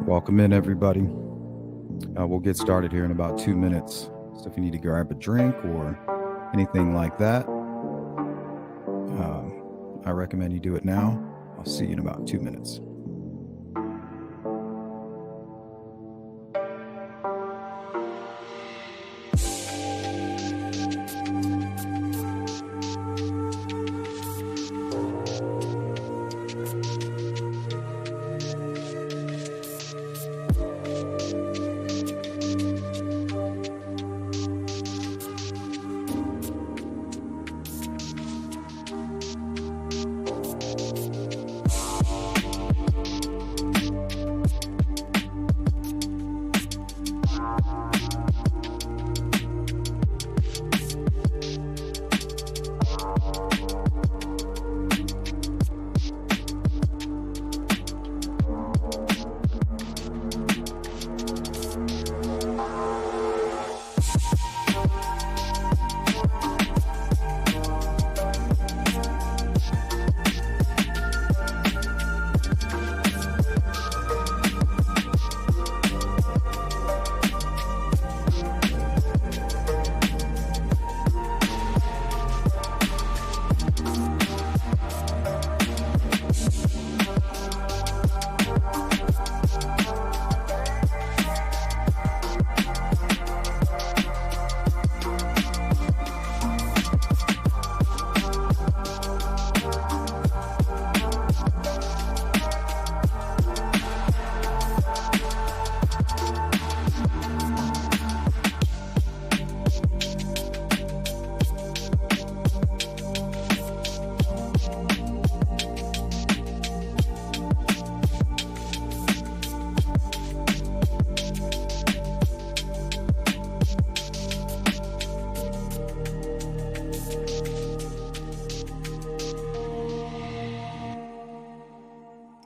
Welcome in, everybody. We'll get started here in about 2 minutes. So if you need to grab a drink or anything like that, I recommend you do it now. I'll see you in about 2 minutes.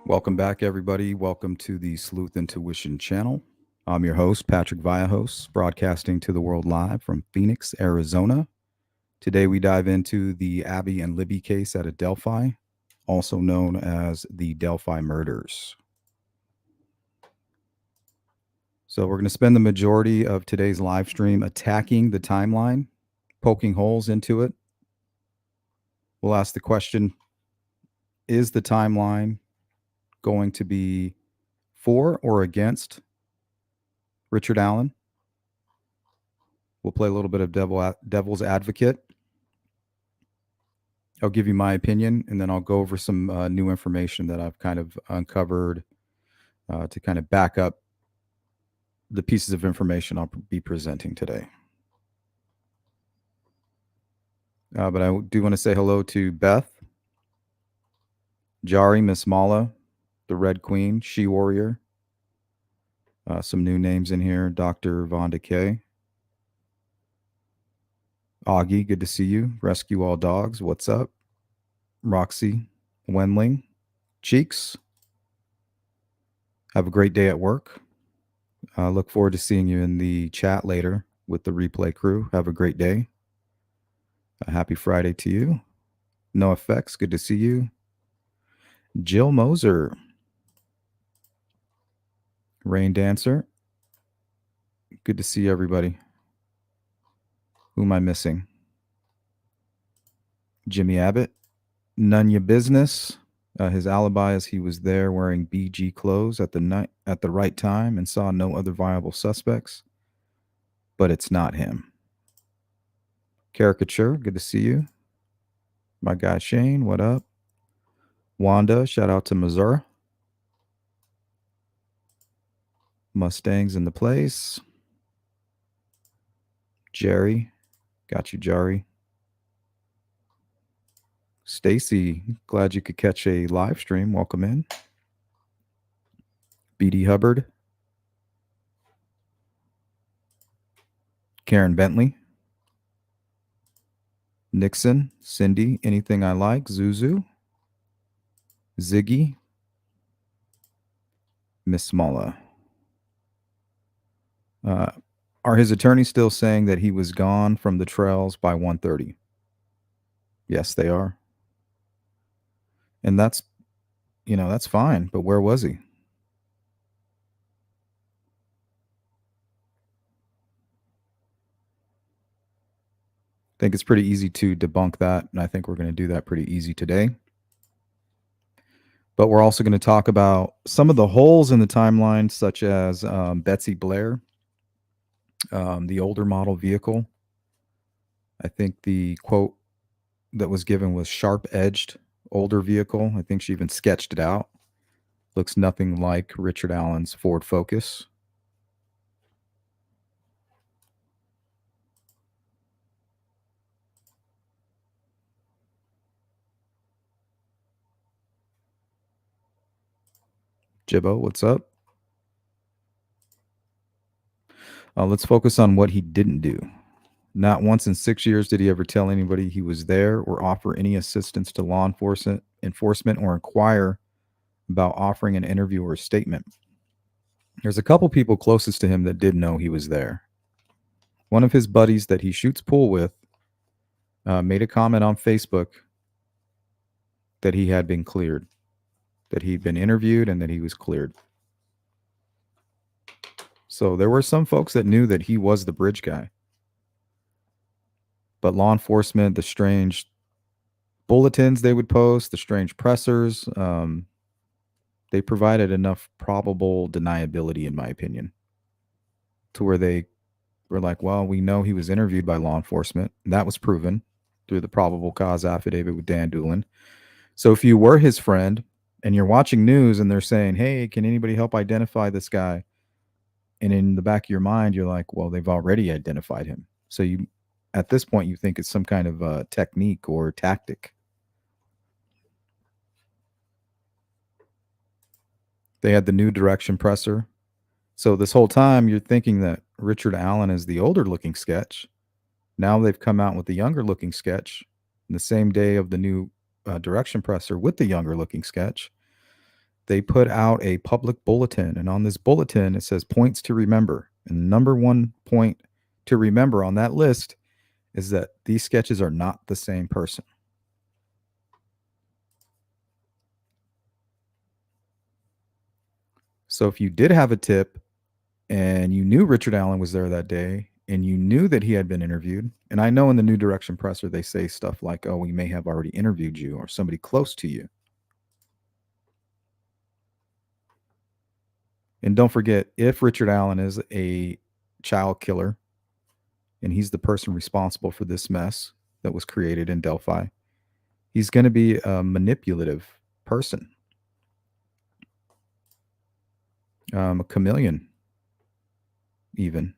Welcome back, everybody. Welcome to the Sleuth Intuition channel. I'm your host, Patrick Vallejos, broadcasting to the world live from Phoenix, Arizona. Today, we dive into the Abby and Libby case at a Delphi, also known as the Delphi murders. So we're going to spend the majority of today's live stream attacking the timeline, poking holes into it. We'll ask the question, is the timeline going to be for or against Richard Allen. We'll play a little bit of devil's advocate. I'll give you my opinion, and then I'll go over some new information that I've kind of uncovered to kind of back up the pieces of information I'll be presenting today. But I do want to say hello to Beth, Jari, Miss Mala, the Red Queen, She Warrior. Some new names in here. Dr. Vonda K. Augie, good to see you. Rescue All Dogs, what's up? Roxy, Wenling, Cheeks. Have a great day at work. Look forward to seeing you in the chat later with the replay crew. Have a great day. A happy Friday to you. No Effects, good to see you. Jill Moser, Rain Dancer, good to see everybody. Who am I missing? Jimmy Abbott, None Ya Business. His alibi is he was there wearing BG clothes at the right time and saw no other viable suspects, but it's not him. Caricature, good to see you. My guy Shane, what up? Wanda, shout out to Missouri. Mustangs in the place. Jerry, got you, Jari. Stacy, glad you could catch a live stream. Welcome in. BD Hubbard. Karen Bentley. Nixon, Cindy, Anything I Like, Zuzu. Ziggy. Miss Smalla. Are his attorneys still saying that he was gone from the trails by 1:30? Yes, they are. And that's fine, but where was he? I think it's pretty easy to debunk that, and I think we're going to do that pretty easy today. But we're also going to talk about some of the holes in the timeline, such as Betsy Blair, the older model vehicle. I think the quote that was given was sharp-edged older vehicle. I think she even sketched it out. Looks nothing like Richard Allen's Ford Focus. Jibbo, what's up? Let's focus on what he didn't do. Not once in 6 years did he ever tell anybody he was there or offer any assistance to law enforcement or inquire about offering an interview or a statement. There's a couple people closest to him that did know he was there. One of his buddies that he shoots pool with made a comment on Facebook that he had been cleared, that he'd been interviewed and that he was cleared. So there were some folks that knew that he was the bridge guy. But law enforcement, the strange bulletins they would post, the strange pressers, they provided enough probable deniability, in my opinion, to where they were like, well, we know he was interviewed by law enforcement. And that was proven through the probable cause affidavit with Dan Doolin. So if you were his friend and you're watching news and they're saying, hey, can anybody help identify this guy? And in the back of your mind, you're like, well, they've already identified him. So you, at this point, you think it's some kind of technique or tactic. They had the new direction presser. So this whole time, you're thinking that Richard Allen is the older looking sketch. Now they've come out with the younger looking sketch in the same day of the new direction presser with the younger looking sketch. They put out a public bulletin, and on this bulletin, it says points to remember. And number one point to remember on that list is that these sketches are not the same person. So if you did have a tip and you knew Richard Allen was there that day and you knew that he had been interviewed, and I know in the new direction presser, they say stuff like, oh, we may have already interviewed you or somebody close to you. And don't forget, if Richard Allen is a child killer and he's the person responsible for this mess that was created in Delphi, he's going to be a manipulative person, a chameleon, even.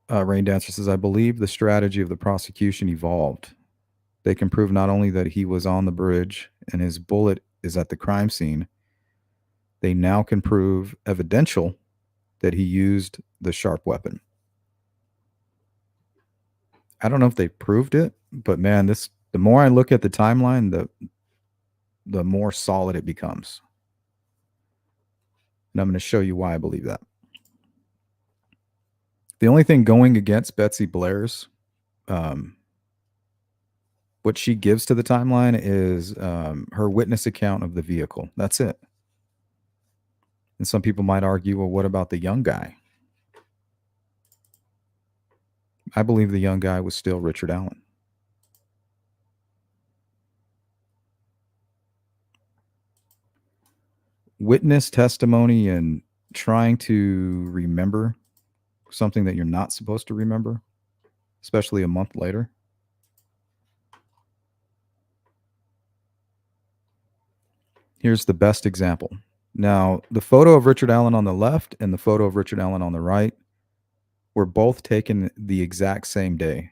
Rain Dancer says, I believe the strategy of the prosecution evolved. They can prove not only that he was on the bridge and his bullet is at the crime scene, they now can prove evidential that he used the sharp weapon. I don't know if they proved it, but man, the more I look at the timeline, the more solid it becomes. And I'm going to show you why I believe that. The only thing going against Betsy Blair's what she gives to the timeline is her witness account of the vehicle. That's it. And some people might argue, well, what about the young guy? I believe the young guy was still Richard Allen. Witness testimony and trying to remember something that you're not supposed to remember, especially a month later. Here's the best example. Now, the photo of Richard Allen on the left and the photo of Richard Allen on the right were both taken the exact same day.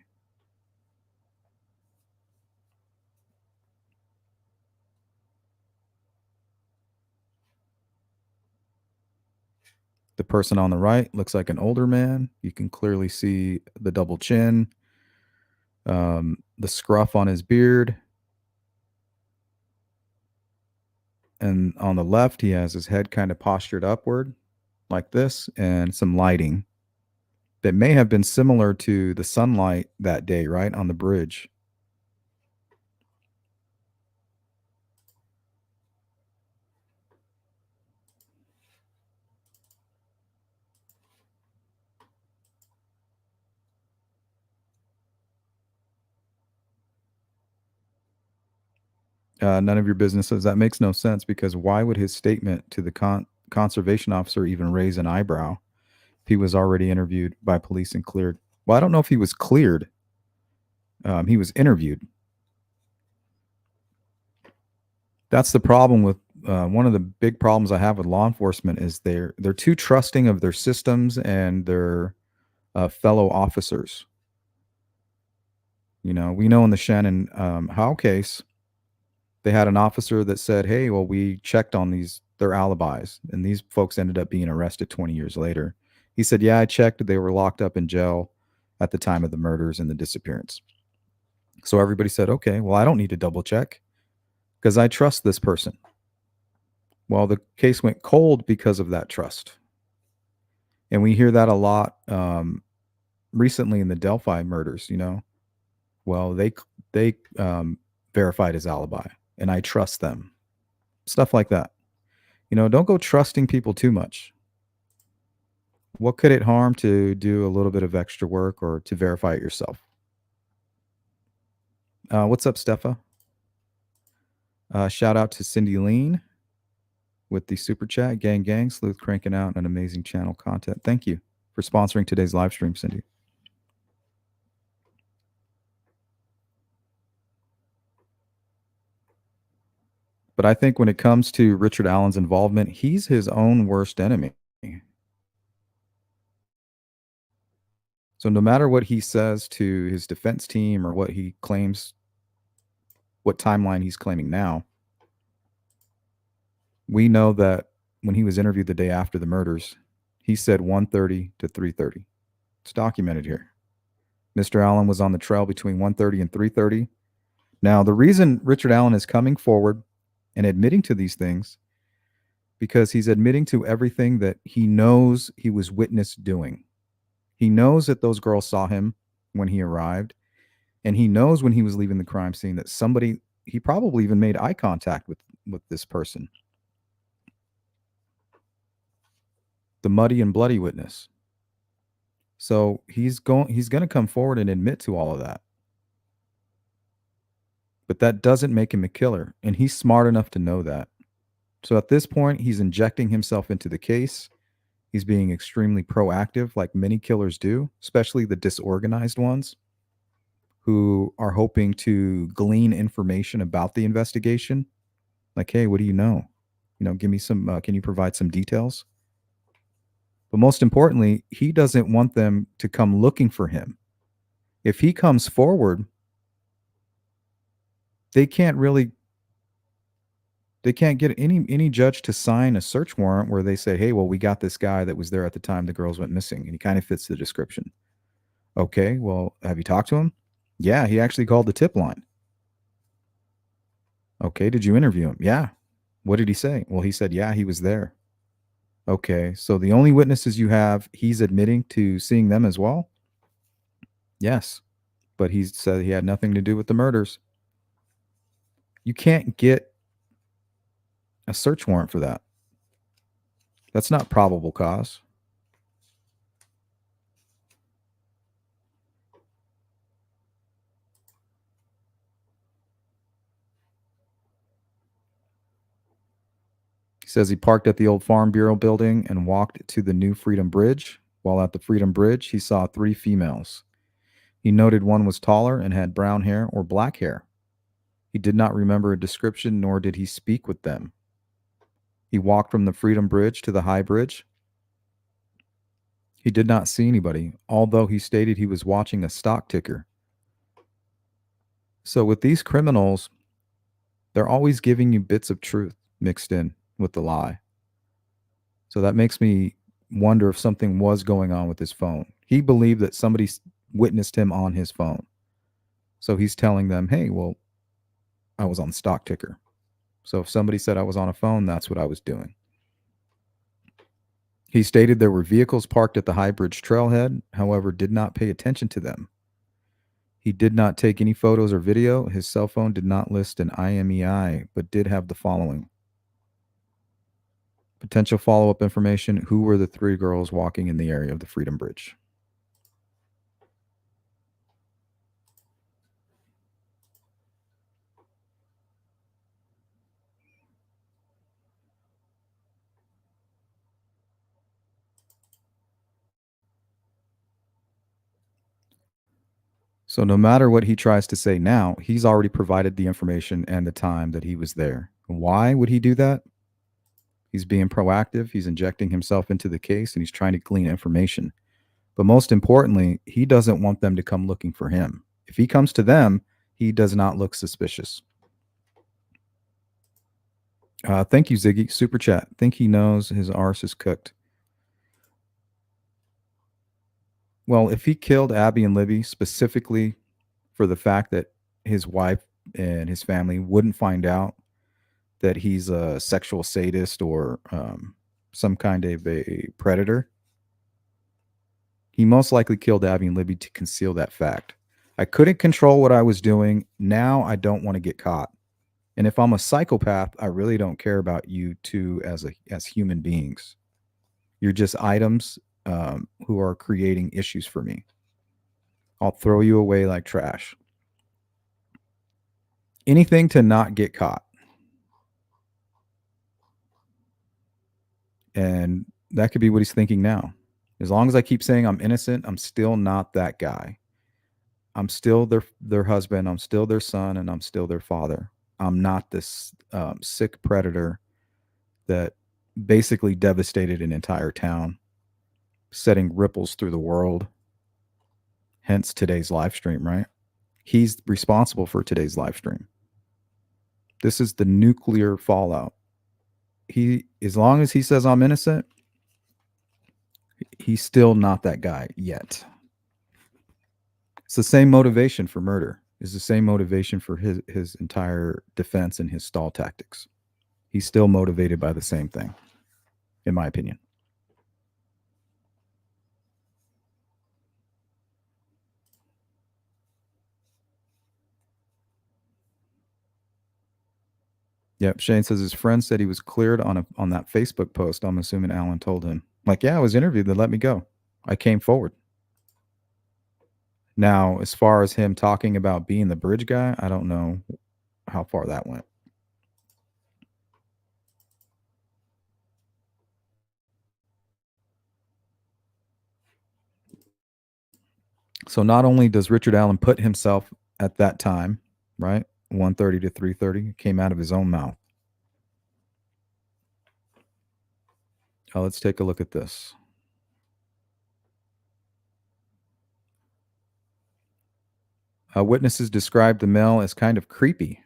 The person on the right looks like an older man. You can clearly see the double chin, the scruff on his beard. And on the left, he has his head kind of postured upward like this and some lighting that may have been similar to the sunlight that day, right, on the bridge. None of your business says that makes no sense because why would his statement to the conservation officer even raise an eyebrow if he was already interviewed by police and cleared? Well, I don't know if he was cleared. He was interviewed. That's the problem with one of the big problems I have with law enforcement is they're too trusting of their systems and their fellow officers. You know, we know in the Shannon Howe case, they had an officer that said, hey, well, we checked on their alibis, and these folks ended up being arrested 20 years later. He said, yeah, I checked. They were locked up in jail at the time of the murders and the disappearance. So everybody said, okay, well, I don't need to double check because I trust this person. Well, the case went cold because of that trust. And we hear that a lot recently in the Delphi murders, you know. Well, they verified his alibi, and I trust them. Stuff like that. You know, don't go trusting people too much. What could it harm to do a little bit of extra work or to verify it yourself? What's up, Stefa? Shout out to Cindy Lean with the super chat. Gang, Sleuth cranking out an amazing channel content. Thank you for sponsoring today's live stream, Cindy. But I think when it comes to Richard Allen's involvement, he's his own worst enemy. So no matter what he says to his defense team or what he claims, what timeline he's claiming now, we know that when he was interviewed the day after the murders, he said 1:30 to 3:30. It's documented here. Mr. Allen was on the trail between 1:30 and 3:30. Now, the reason Richard Allen is coming forward and admitting to these things because he's admitting to everything that he knows he was witness doing. He knows that those girls saw him when he arrived, and he knows when he was leaving the crime scene that he probably even made eye contact with this person. the muddy and bloody witness. So he's going to come forward and admit to all of that. But that doesn't make him a killer, and he's smart enough to know that. So at this point, he's injecting himself into the case. He's being extremely proactive, like many killers do, especially the disorganized ones who are hoping to glean information about the investigation. Like, hey, what do you know? Give me some, can you provide some details? But most importantly, he doesn't want them to come looking for him. If he comes forward, they can't get any judge to sign a search warrant where they say, hey, well, we got this guy that was there at the time the girls went missing, and he kind of fits the description. Okay, well, have you talked to him? Yeah, he actually called the tip line. Okay, did you interview him? Yeah. What did he say? Well, he said, yeah, he was there. Okay, so the only witnesses you have, he's admitting to seeing them as well? Yes, but he said he had nothing to do with the murders. You can't get a search warrant for that. That's not probable cause. He says he parked at the old Farm Bureau building and walked to the new Freedom Bridge. While at the Freedom Bridge, he saw 3 females. He noted one was taller and had brown hair or black hair. He did not remember a description, nor did he speak with them. He walked from the Freedom Bridge to the High Bridge. He did not see anybody, although he stated he was watching a stock ticker. So with these criminals, they're always giving you bits of truth mixed in with the lie. So that makes me wonder if something was going on with his phone. He believed that somebody witnessed him on his phone. So he's telling them, hey, well, I was on the stock ticker. So if somebody said I was on a phone, that's what I was doing. He stated there were vehicles parked at the High Bridge trailhead, however, did not pay attention to them. He did not take any photos or video. His cell phone did not list an IMEI, but did have the following. Potential follow-up information: who were the 3 girls walking in the area of the Freedom Bridge? So no matter what he tries to say now, he's already provided the information and the time that he was there. Why would he do that? He's being proactive. He's injecting himself into the case, and he's trying to glean information. But most importantly, he doesn't want them to come looking for him. If he comes to them, he does not look suspicious. Thank you, Ziggy. Super chat. Think he knows his arse is cooked. Well, if he killed Abby and Libby specifically for the fact that his wife and his family wouldn't find out that he's a sexual sadist or some kind of a predator, he most likely killed Abby and Libby to conceal that fact. I couldn't control what I was doing. Now I don't want to get caught. And if I'm a psychopath, I really don't care about you two as human beings. You're just items who are creating issues for me. I'll throw you away like trash. Anything to not get caught. And that could be what he's thinking now. As long as I keep saying I'm innocent, I'm still not that guy. I'm still their husband. I'm still their son, and I'm still their father. I'm not this sick predator that basically devastated an entire town, setting ripples through the world. Hence today's live stream, right? He's responsible for today's live stream. This is the nuclear fallout. As long as he says I'm innocent, he's still not that guy yet. It's the same motivation for murder. It's the same motivation for his entire defense and his stall tactics. He's still motivated by the same thing, in my opinion. Yep. Shane says his friend said he was cleared on that Facebook post. I'm assuming Alan told him. Like, yeah, I was interviewed. They let me go. I came forward. Now, as far as him talking about being the bridge guy, I don't know how far that went. So not only does Richard Allen put himself at that time, right, 1:30 to 3:30, came out of his own mouth. Let's take a look at this. Witnesses described the male as kind of creepy,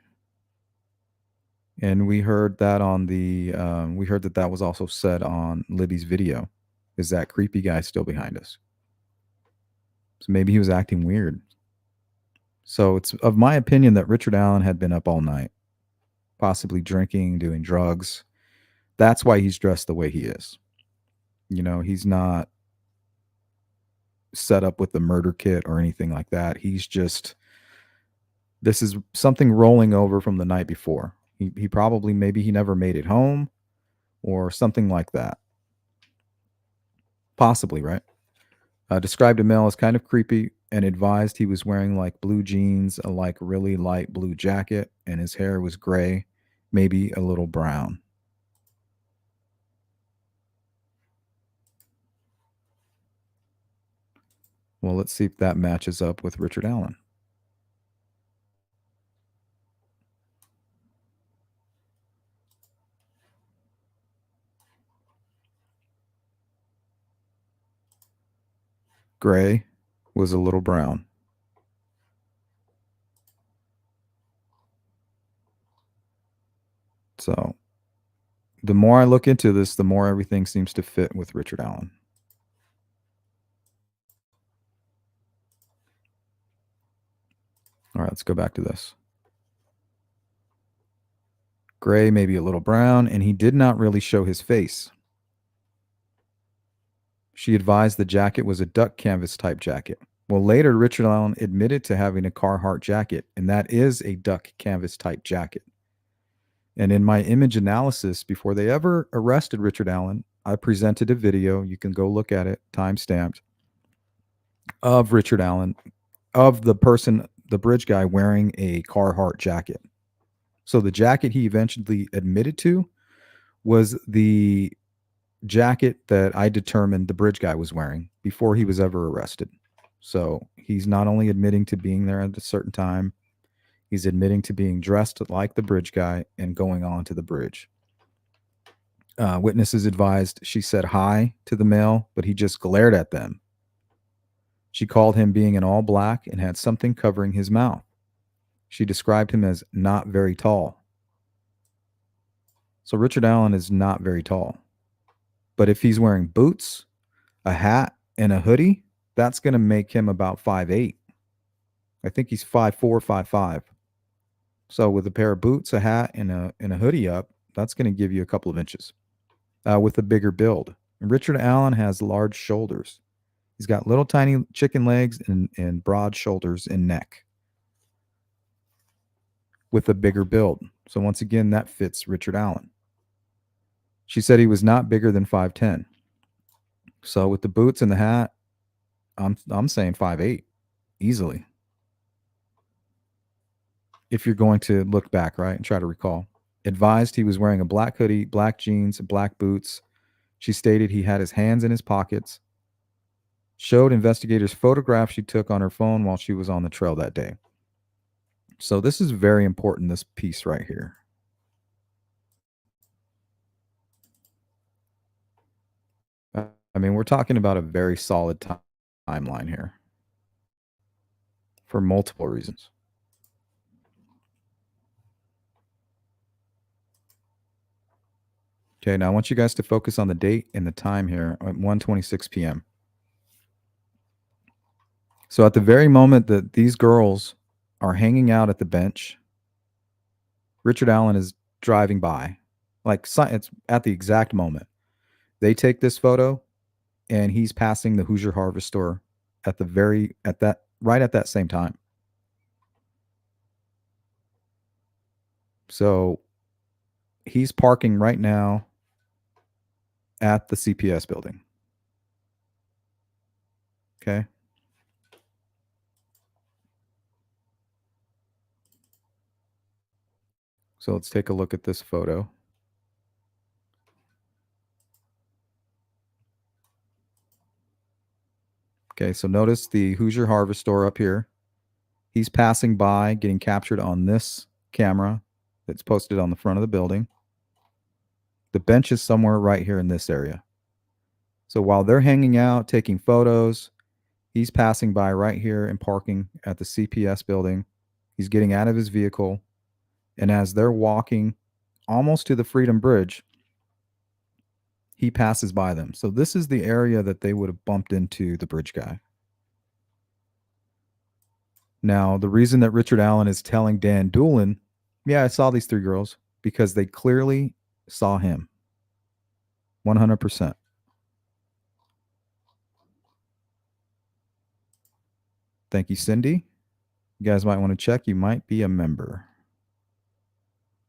and we heard that on the we heard that was also said on Libby's video. Is that creepy guy still behind us? So maybe he was acting weird. So it's of my opinion that Richard Allen had been up all night, possibly drinking, doing drugs. That's why he's dressed the way he is. You know, he's not set up with the murder kit or anything like that. He's just, this is something rolling over from the night before. He probably, maybe he never made it home or something like that. Possibly, right? Described a male as kind of creepy and advised he was wearing like blue jeans, a like really light blue jacket, and his hair was gray, maybe a little brown. Well, let's see if that matches up with Richard Allen. Gray was a little brown. So the more I look into this, the more everything seems to fit with Richard Allen. All right, let's go back to this. Gray, maybe a little brown, and he did not really show his face. She advised the jacket was a duck canvas type jacket. Well, later, Richard Allen admitted to having a Carhartt jacket, and that is a duck canvas type jacket. And in my image analysis, before they ever arrested Richard Allen, I presented a video. You can go look at it, time stamped, of Richard Allen, of the person, the bridge guy, wearing a Carhartt jacket. So the jacket he eventually admitted to was the jacket that I determined the bridge guy was wearing before he was ever arrested. So he's not only admitting to being there at a certain time, he's admitting to being dressed like the bridge guy and going on to the bridge. Witnesses advised she said hi to the male, but he just glared at them. She called him being in all black and had something covering his mouth. She described him as not very tall. So Richard Allen is not very tall. But if he's wearing boots, a hat, and a hoodie, that's going to make him about 5'8". I think he's 5'4", 5'5". So with a pair of boots, a hat, and a hoodie up, that's going to give you a couple of inches. With a bigger build. Richard Allen has large shoulders. He's got little tiny chicken legs and broad shoulders and neck with a bigger build. So once again, that fits Richard Allen. She said he was not bigger than 5'10". So with the boots and the hat, I'm saying 5'8", easily. If you're going to look back, right, and try to recall. Advised he was wearing a black hoodie, black jeans, black boots. She stated he had his hands in his pockets. Showed investigators photographs she took on her phone while she was on the trail that day. So this is very important, this piece right here. I mean, we're talking about a very solid timeline here for multiple reasons. Okay, now I want you guys to focus on the date and the time here at 1:26 p.m. So at the very moment that these girls are hanging out at the bench, Richard Allen is driving by. Like it's at the exact moment. They take this photo and he's passing the Hoosier Harvest store at that same time. So he's parking right now at the CPS building. Okay. So let's take a look at this photo. Okay, so notice the Hoosier Harvest store up here. He's passing by, getting captured on this camera that's posted on the front of the building. The bench is somewhere right here in this area. So while they're hanging out, taking photos, he's passing by right here and parking at the CPS building. He's getting out of his vehicle. And as they're walking almost to the Freedom Bridge, he passes by them. So this is the area that they would have bumped into the bridge guy. Now, the reason that Richard Allen is telling Dan Doolin, yeah, I saw these three girls, because they clearly saw him. 100%. Thank you, Cindy. You guys might want to check. You might be a member.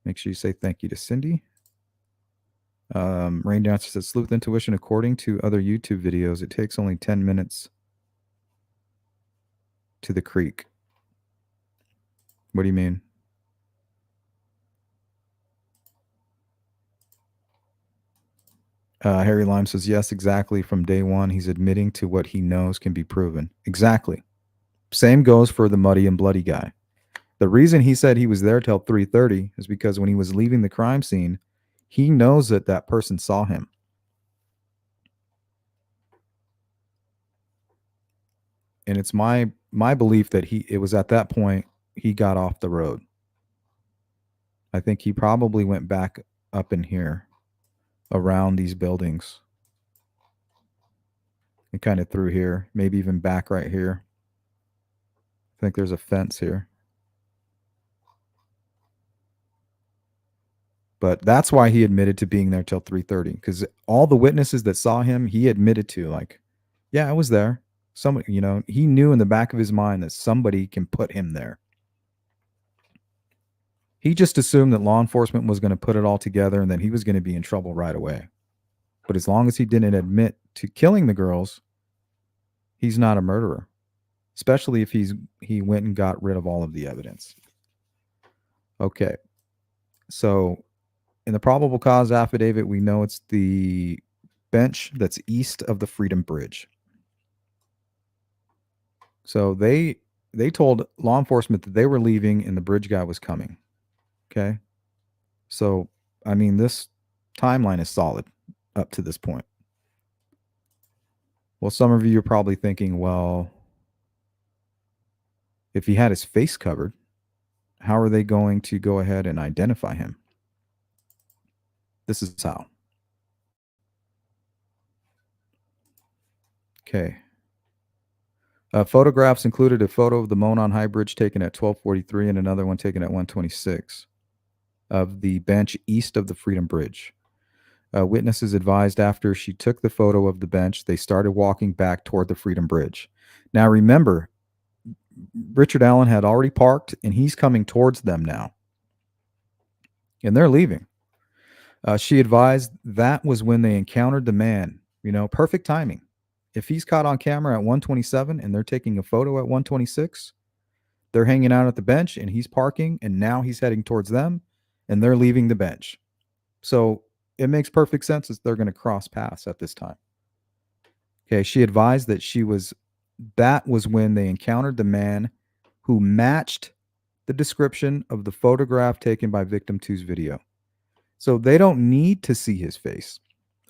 Make sure you say thank you to Cindy. Rain Dancer says, Sleuth Intuition, according to other YouTube videos, it takes only 10 minutes to the creek. What do you mean? Harry Lime says, yes, exactly. From day one, he's admitting to what he knows can be proven. Exactly. Same goes for the muddy and bloody guy. The reason he said he was there till 3:30 is because when he was leaving the crime scene, he knows that that person saw him. And it's my belief that it was at that point he got off the road. I think he probably went back up in here around these buildings and kind of through here, maybe even back right here. I think there's a fence here. But that's why he admitted to being there till 3:30, because all the witnesses that saw him, he admitted to, like, yeah, I was there. Somebody, he knew in the back of his mind that somebody can put him there. He just assumed that law enforcement was going to put it all together and that he was going to be in trouble right away. But as long as he didn't admit to killing the girls, he's not a murderer, especially if he went and got rid of all of the evidence. Okay. So in the probable cause affidavit, we know it's the bench that's east of the Freedom Bridge. So they told law enforcement that they were leaving and the bridge guy was coming. Okay. So, I mean, this timeline is solid up to this point. Well, some of you are probably thinking, well, if he had his face covered, how are they going to go ahead and identify him? This is how. Okay. Photographs included a photo of the Monon High Bridge taken at 12:43 and another one taken at 1:26 of the bench east of the Freedom Bridge. Witnesses advised after she took the photo of the bench, they started walking back toward the Freedom Bridge. Now, remember, Richard Allen had already parked and he's coming towards them now. And they're leaving. She advised that was when they encountered the man. Perfect timing. If he's caught on camera at 1:27 and they're taking a photo at 1:26, they're hanging out at the bench and he's parking and now he's heading towards them and they're leaving the bench. So it makes perfect sense that they're going to cross paths at this time. Okay, she advised that was when they encountered the man who matched the description of the photograph taken by victim two's video. So they don't need to see his face.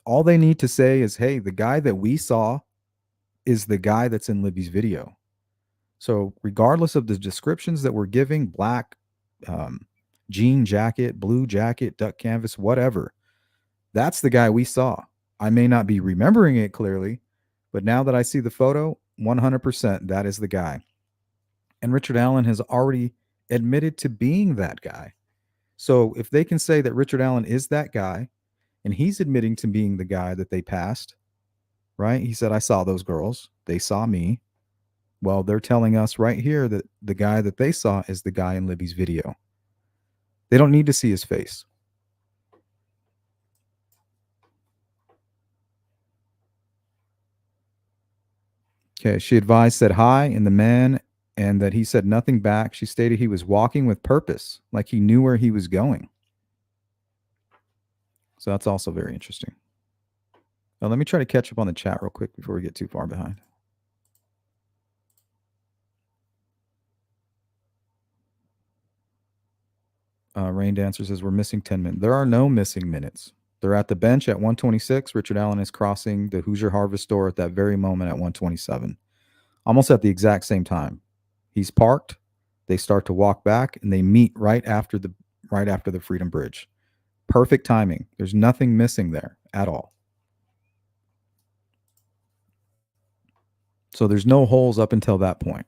All they need to say is, hey, the guy that we saw is the guy that's in Libby's video. So regardless of the descriptions that we're giving, black, jean jacket, blue jacket, duck canvas, whatever, that's the guy we saw. I may not be remembering it clearly, but now that I see the photo, 100% that is the guy. And Richard Allen has already admitted to being that guy. So if they can say that Richard Allen is that guy, and he's admitting to being the guy that they passed, right? He said, I saw those girls. They saw me. Well, they're telling us right here that the guy that they saw is the guy in Libby's video. They don't need to see his face. Okay, she advised said hi and the man and that he said nothing back. She stated he was walking with purpose, like he knew where he was going. So that's also very interesting. Now, let me try to catch up on the chat real quick before we get too far behind. Rain Dancer says we're missing 10 minutes. There are no missing minutes. They're at the bench at 126. Richard Allen is crossing the Hoosier Harvest store at that very moment at 127, almost at the exact same time. He's parked. They start to walk back, and they meet right after the Freedom Bridge. Perfect timing. There's nothing missing there at all. So there's no holes up until that point.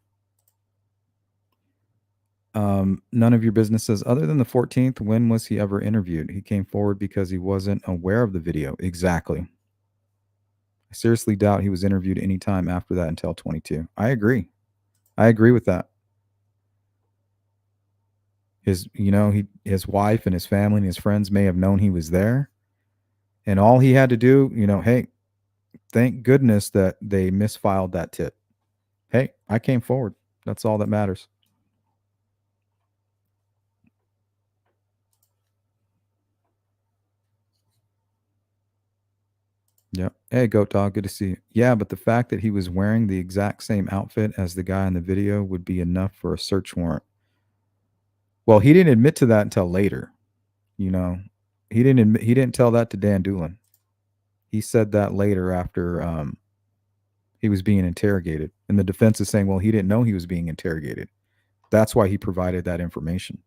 None of your business says, other than the 14th, when was he ever interviewed? He came forward because he wasn't aware of the video. Exactly. I seriously doubt he was interviewed any time after that until 22. I agree. I agree with that. His wife and his family and his friends may have known he was there. And all he had to do, hey, thank goodness that they misfiled that tip. Hey, I came forward. That's all that matters. Yep. Hey, Goat Dog, good to see you. Yeah, but the fact that he was wearing the exact same outfit as the guy in the video would be enough for a search warrant. Well, he didn't admit to that until later. He didn't tell that to Dan Doolin. He said that later after he was being interrogated. And the defense is saying, well, he didn't know he was being interrogated. That's why he provided that information.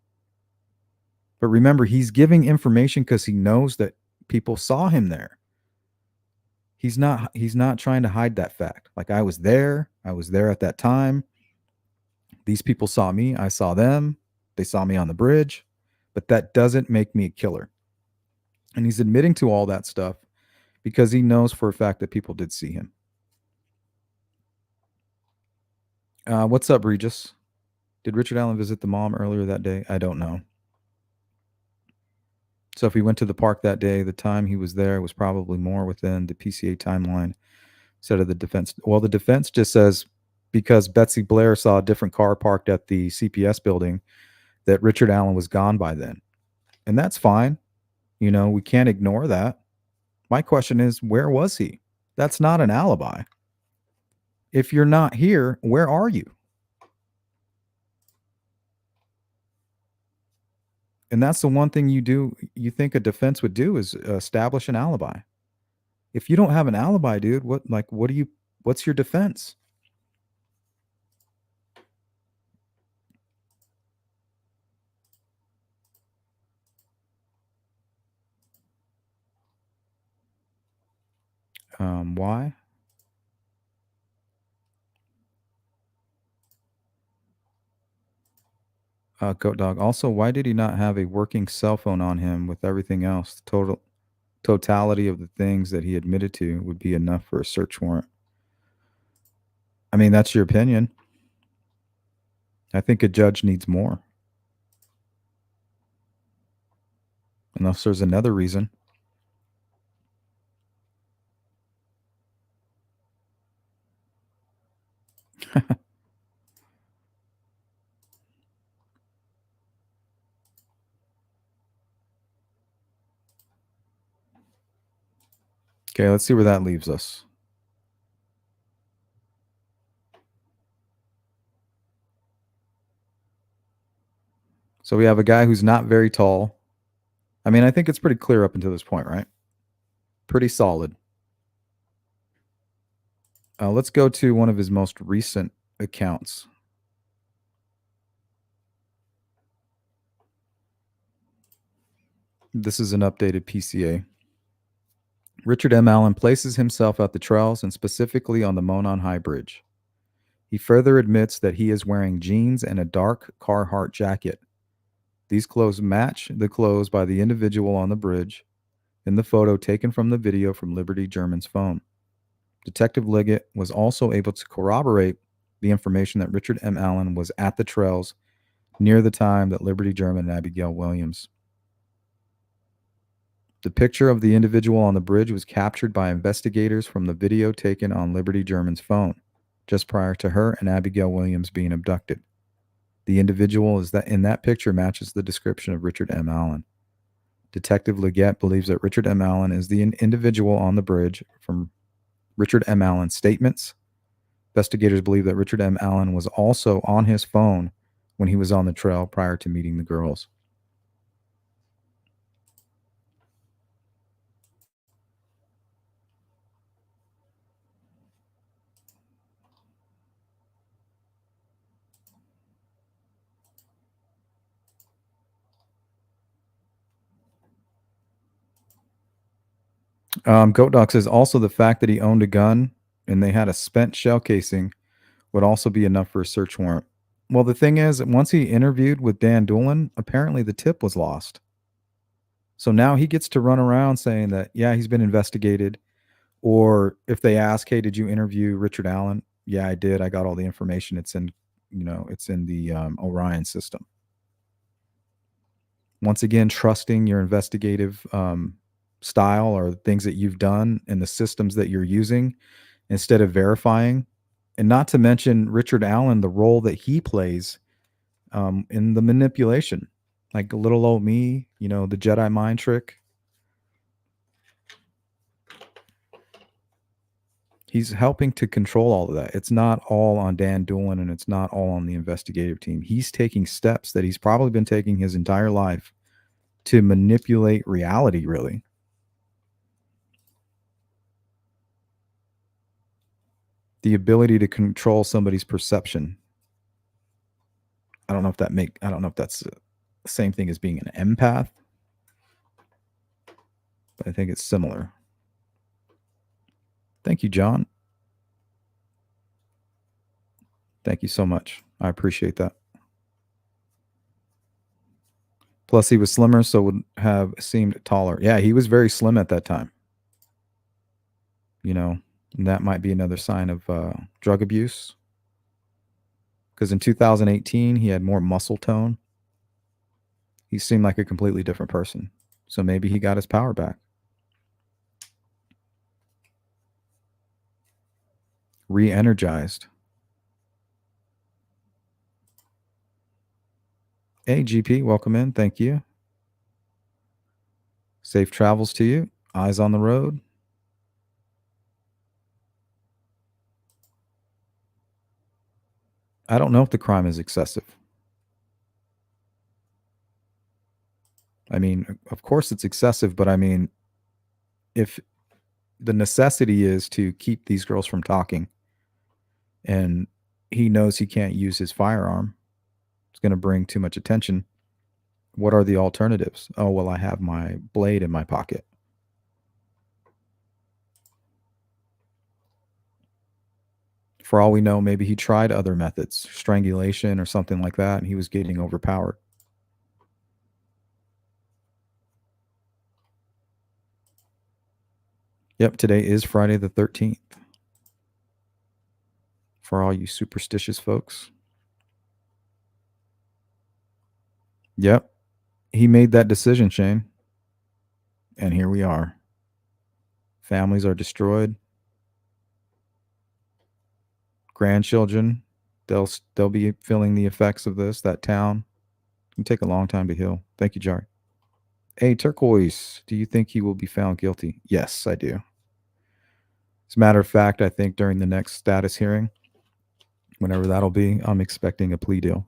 But remember, he's giving information because he knows that people saw him there. He's not trying to hide that fact. Like, I was there at that time. These people saw me, I saw them. They saw me on the bridge, but that doesn't make me a killer. And he's admitting to all that stuff because he knows for a fact that people did see him. What's up, Regis? Did Richard Allen visit the mom earlier that day? I don't know. So if he went to the park that day, the time he was there was probably more within the PCA timeline instead of the defense. Well, the defense just says because Betsy Blair saw a different car parked at the CPS building that Richard Allen was gone by then. And that's fine. We can't ignore that. My question is, where was he? That's not an alibi. If you're not here, where are you? And that's the one thing you think a defense would do is establish an alibi. If you don't have an alibi, dude, what's your defense? Why? Goat Dog. Also, why did he not have a working cell phone on him with everything else? The totality of the things that he admitted to would be enough for a search warrant. I mean, that's your opinion. I think a judge needs more. Unless there's another reason. Okay, let's see where that leaves us. So we have a guy who's not very tall. I mean, I think it's pretty clear up until this point, right? Pretty solid. Let's go to one of his most recent accounts. This is an updated PCA. Richard M. Allen places himself at the trails and specifically on the Monon High Bridge. He further admits that he is wearing jeans and a dark Carhartt jacket. These clothes match the clothes by the individual on the bridge in the photo taken from the video from Liberty German's phone. Detective Liggett was also able to corroborate the information that Richard M. Allen was at the trails near the time that Liberty German and Abigail Williams. The picture of the individual on the bridge was captured by investigators from the video taken on Liberty German's phone. just prior to her and Abigail Williams being abducted. The individual is that in that picture matches the description of Richard M. Allen. Detective Leggett believes that Richard M. Allen is the individual on the bridge from Richard M. Allen's statements. Investigators believe that Richard M. Allen was also on his phone when he was on the trail prior to meeting the girls. Goat Dog says also the fact that he owned a gun and they had a spent shell casing would also be enough for a search warrant. Well, the thing is, once he interviewed with Dan Doolin, apparently the tip was lost. So now he gets to run around saying that, yeah, he's been investigated. Or if they ask, hey, did you interview Richard Allen? Yeah, I did. I got all the information. It's in, it's in the Orion system. Once again, trusting your investigative style or things that you've done and the systems that you're using instead of verifying. And not to mention Richard Allen, the role that he plays in the manipulation, like little old me, the Jedi mind trick. He's helping to control all of that. It's not all on Dan Doolin and it's not all on the investigative team. He's taking steps that he's probably been taking his entire life to manipulate reality, really. The ability to control somebody's perception. I don't know if that's the same thing as being an empath, but I think it's similar. Thank you, John. Thank you so much. I appreciate that. Plus, he was slimmer, so would have seemed taller. Yeah, he was very slim at that time. And that might be another sign of drug abuse. Because in 2018, he had more muscle tone. He seemed like a completely different person. So maybe he got his power back. Re-energized. Hey, GP, welcome in. Thank you. Safe travels to you. Eyes on the road. I don't know if the crime is excessive. I mean, of course it's excessive, but I mean, if the necessity is to keep these girls from talking and he knows he can't use his firearm, it's going to bring too much attention. What are the alternatives? Oh, well, I have my blade in my pocket. For all we know, maybe he tried other methods, strangulation or something like that, and he was getting overpowered. Yep, today is Friday the 13th. For all you superstitious folks. Yep, he made that decision, Shane. And here we are. Families are destroyed. Grandchildren, they'll be feeling the effects of this. That town can take a long time to heal. Thank you, Jari. Hey, Turquoise, do you think he will be found guilty? Yes, I do. As a matter of fact, I think during the next status hearing, whenever that'll be, I'm expecting a plea deal.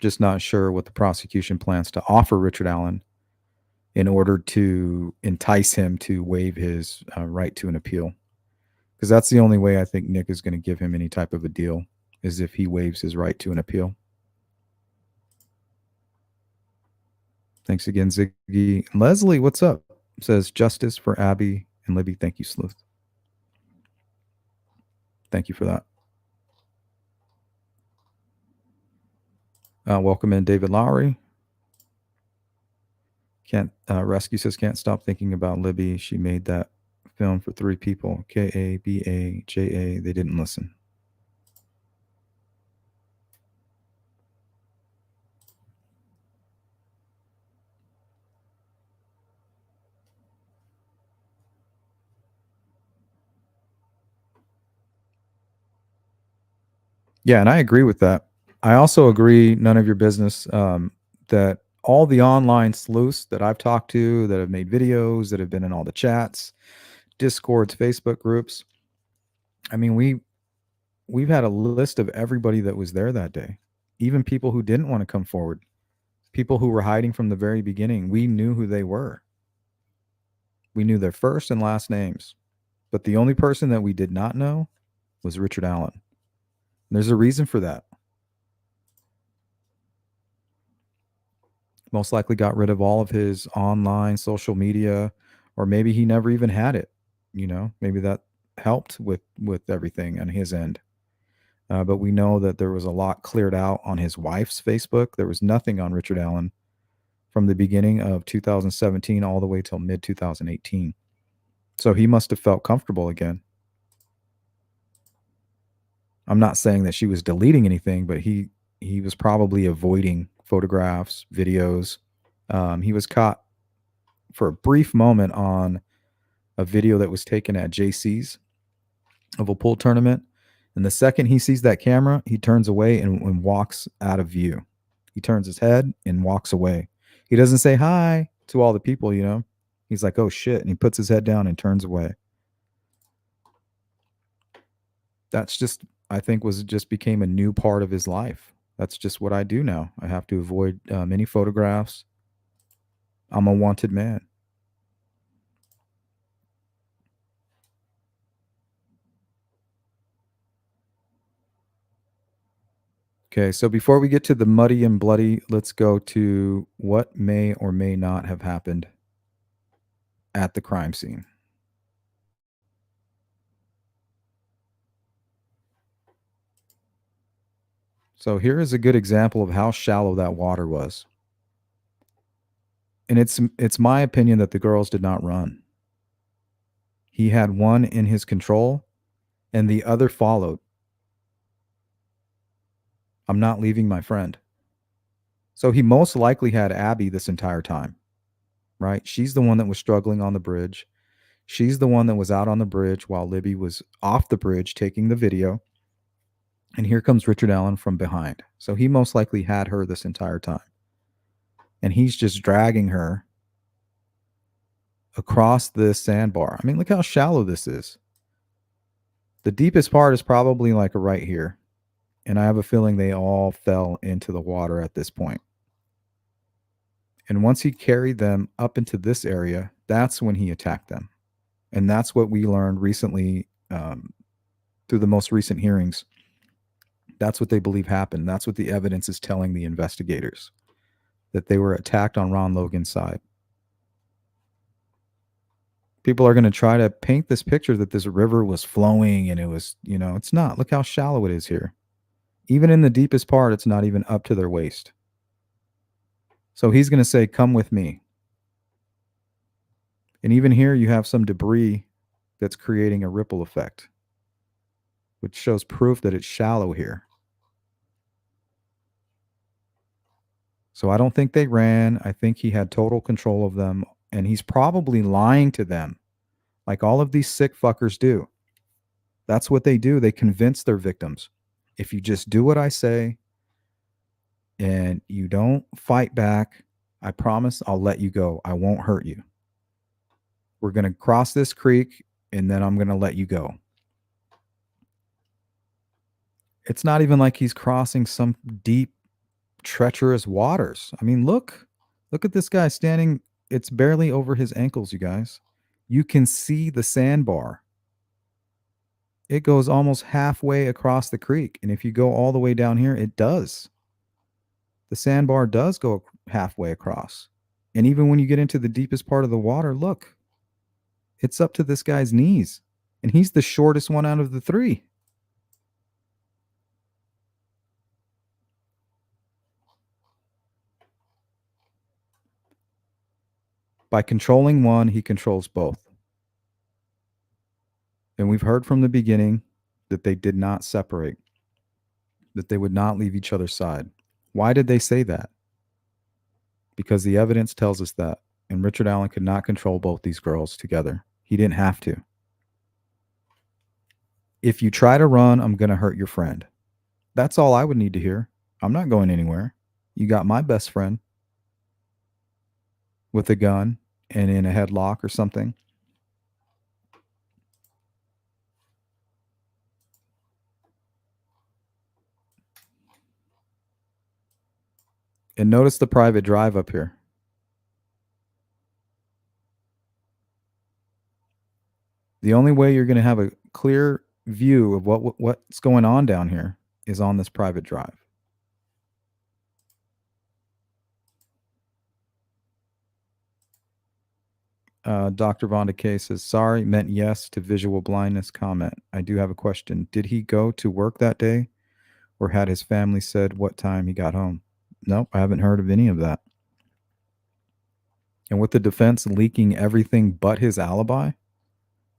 Just not sure what the prosecution plans to offer Richard Allen in order to entice him to waive his right to an appeal. Because that's the only way I think Nick is going to give him any type of a deal, is if he waives his right to an appeal. Thanks again, Ziggy. Leslie, what's up? Says justice for Abby and Libby. Thank you, Sleuth. Thank you for that. Welcome in, David Lowry. Can't Rescue says can't stop thinking about Libby. She made that film for 3 people. KABAJA. They didn't listen. Yeah, and I agree with that. I also agree, none of your business, that all the online sleuths that I've talked to that have made videos, that have been in all the chats, Discords, Facebook groups. I mean, we've had a list of everybody that was there that day. Even people who didn't want to come forward, people who were hiding from the very beginning. We knew who they were. We knew their first and last names. But the only person that we did not know was Richard Allen. And there's a reason for that. Most likely got rid of all of his online social media, or maybe he never even had it. Maybe that helped with everything on his end. But we know that there was a lot cleared out on his wife's Facebook. There was nothing on Richard Allen from the beginning of 2017 all the way till mid 2018. So he must have felt comfortable again. I'm not saying that she was deleting anything, but he was probably avoiding photographs, videos. He was caught for a brief moment on a video that was taken at JC's of a pool tournament. And the second he sees that camera, he turns away and walks out of view. He turns his head and walks away. He doesn't say hi to all the people. He's like, oh shit. And he puts his head down and turns away. That's just, I think, was just became a new part of his life. That's just what I do now. I have to avoid any photographs. I'm a wanted man. Okay, so before we get to the muddy and bloody, let's go to what may or may not have happened at the crime scene. So here is a good example of how shallow that water was. And it's my opinion that the girls did not run. He had one in his control and the other followed. I'm not leaving my friend. So he most likely had Abby this entire time, right? She's the one that was struggling on the bridge. She's the one that was out on the bridge while Libby was off the bridge taking the video. And here comes Richard Allen from behind. So he most likely had her this entire time. And he's just dragging her across this sandbar. I mean, look how shallow this is. The deepest part is probably like right here. And I have a feeling they all fell into the water at this point. And once he carried them up into this area, that's when he attacked them. And that's what we learned recently through the most recent hearings. That's what they believe happened. That's what the evidence is telling the investigators, that they were attacked on Ron Logan's side. People are going to try to paint this picture that this river was flowing and it was, it's not. Look how shallow it is here. Even in the deepest part, it's not even up to their waist. So he's going to say, come with me. And even here, you have some debris that's creating a ripple effect, which shows proof that it's shallow here. So I don't think they ran. I think he had total control of them. And he's probably lying to them like all of these sick fuckers do. That's what they do. They convince their victims. If you just do what I say and you don't fight back, I promise I'll let you go. I won't hurt you. We're going to cross this creek and then I'm going to let you go. It's not even like he's crossing some deep, treacherous waters. I mean, look at this guy standing. It's barely over his ankles, you guys. You can see the sandbar. It goes almost halfway across the creek. And if you go all the way down here, it does. The sandbar does go halfway across. And even when you get into the deepest part of the water, look, it's up to this guy's knees. And he's the shortest one out of the three. By controlling one, he controls both. And we've heard from the beginning that they did not separate, that they would not leave each other's side. Why did they say that? Because the evidence tells us that. And Richard Allen could not control both these girls together. He didn't have to. If you try to run, I'm going to hurt your friend. That's all I would need to hear. I'm not going anywhere. You got my best friend with a gun and in a headlock or something. And notice the private drive up here. The only way you're going to have a clear view of what's going on down here is on this private drive. Dr. Vonda K says, sorry, meant yes to visual blindness comment. I do have a question. Did he go to work that day, or had his family said what time he got home? Nope, I haven't heard of any of that. And with the defense leaking everything but his alibi,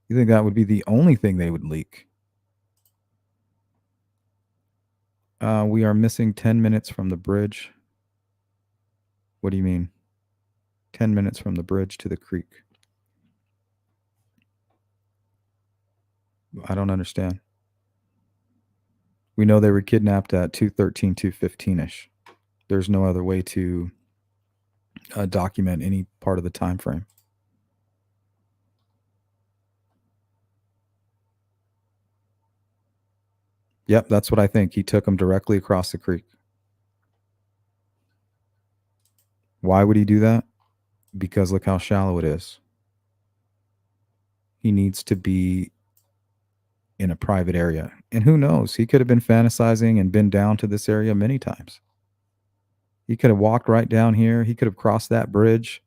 you think that would be the only thing they would leak? We are missing 10 minutes from the bridge. What do you mean? 10 minutes from the bridge to the creek. I don't understand. We know they were kidnapped at 2:13, 2:15-ish. There's no other way to document any part of the time frame. Yep, that's what I think. He took them directly across the creek. Why would he do that? Because look how shallow it is. He needs to be in a private area. And who knows? He could have been fantasizing and been down to this area many times. He could have walked right down here. He could have crossed that bridge,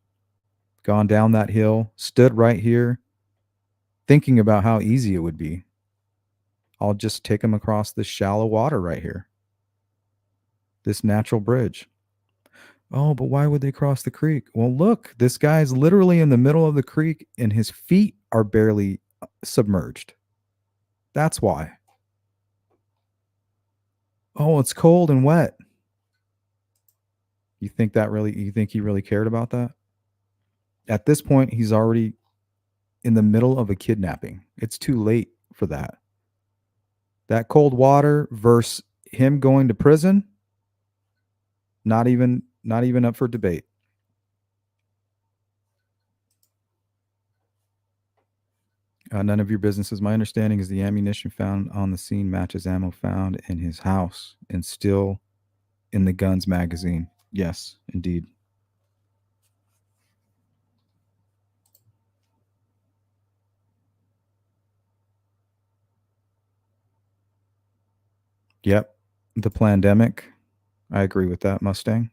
gone down that hill, stood right here, thinking about how easy it would be. I'll just take him across this shallow water right here, this natural bridge. Oh, but why would they cross the creek? Well, look, this guy's literally in the middle of the creek and his feet are barely submerged. That's why. Oh, it's cold and wet. You think he really cared about that? At this point, he's already in the middle of a kidnapping. It's too late for that. That cold water versus him going to prison, not even up for debate. None of your business is my understanding is the ammunition found on the scene matches ammo found in his house and still in the gun's magazine. Yes, indeed. Yep. The pandemic. I agree with that, Mustang.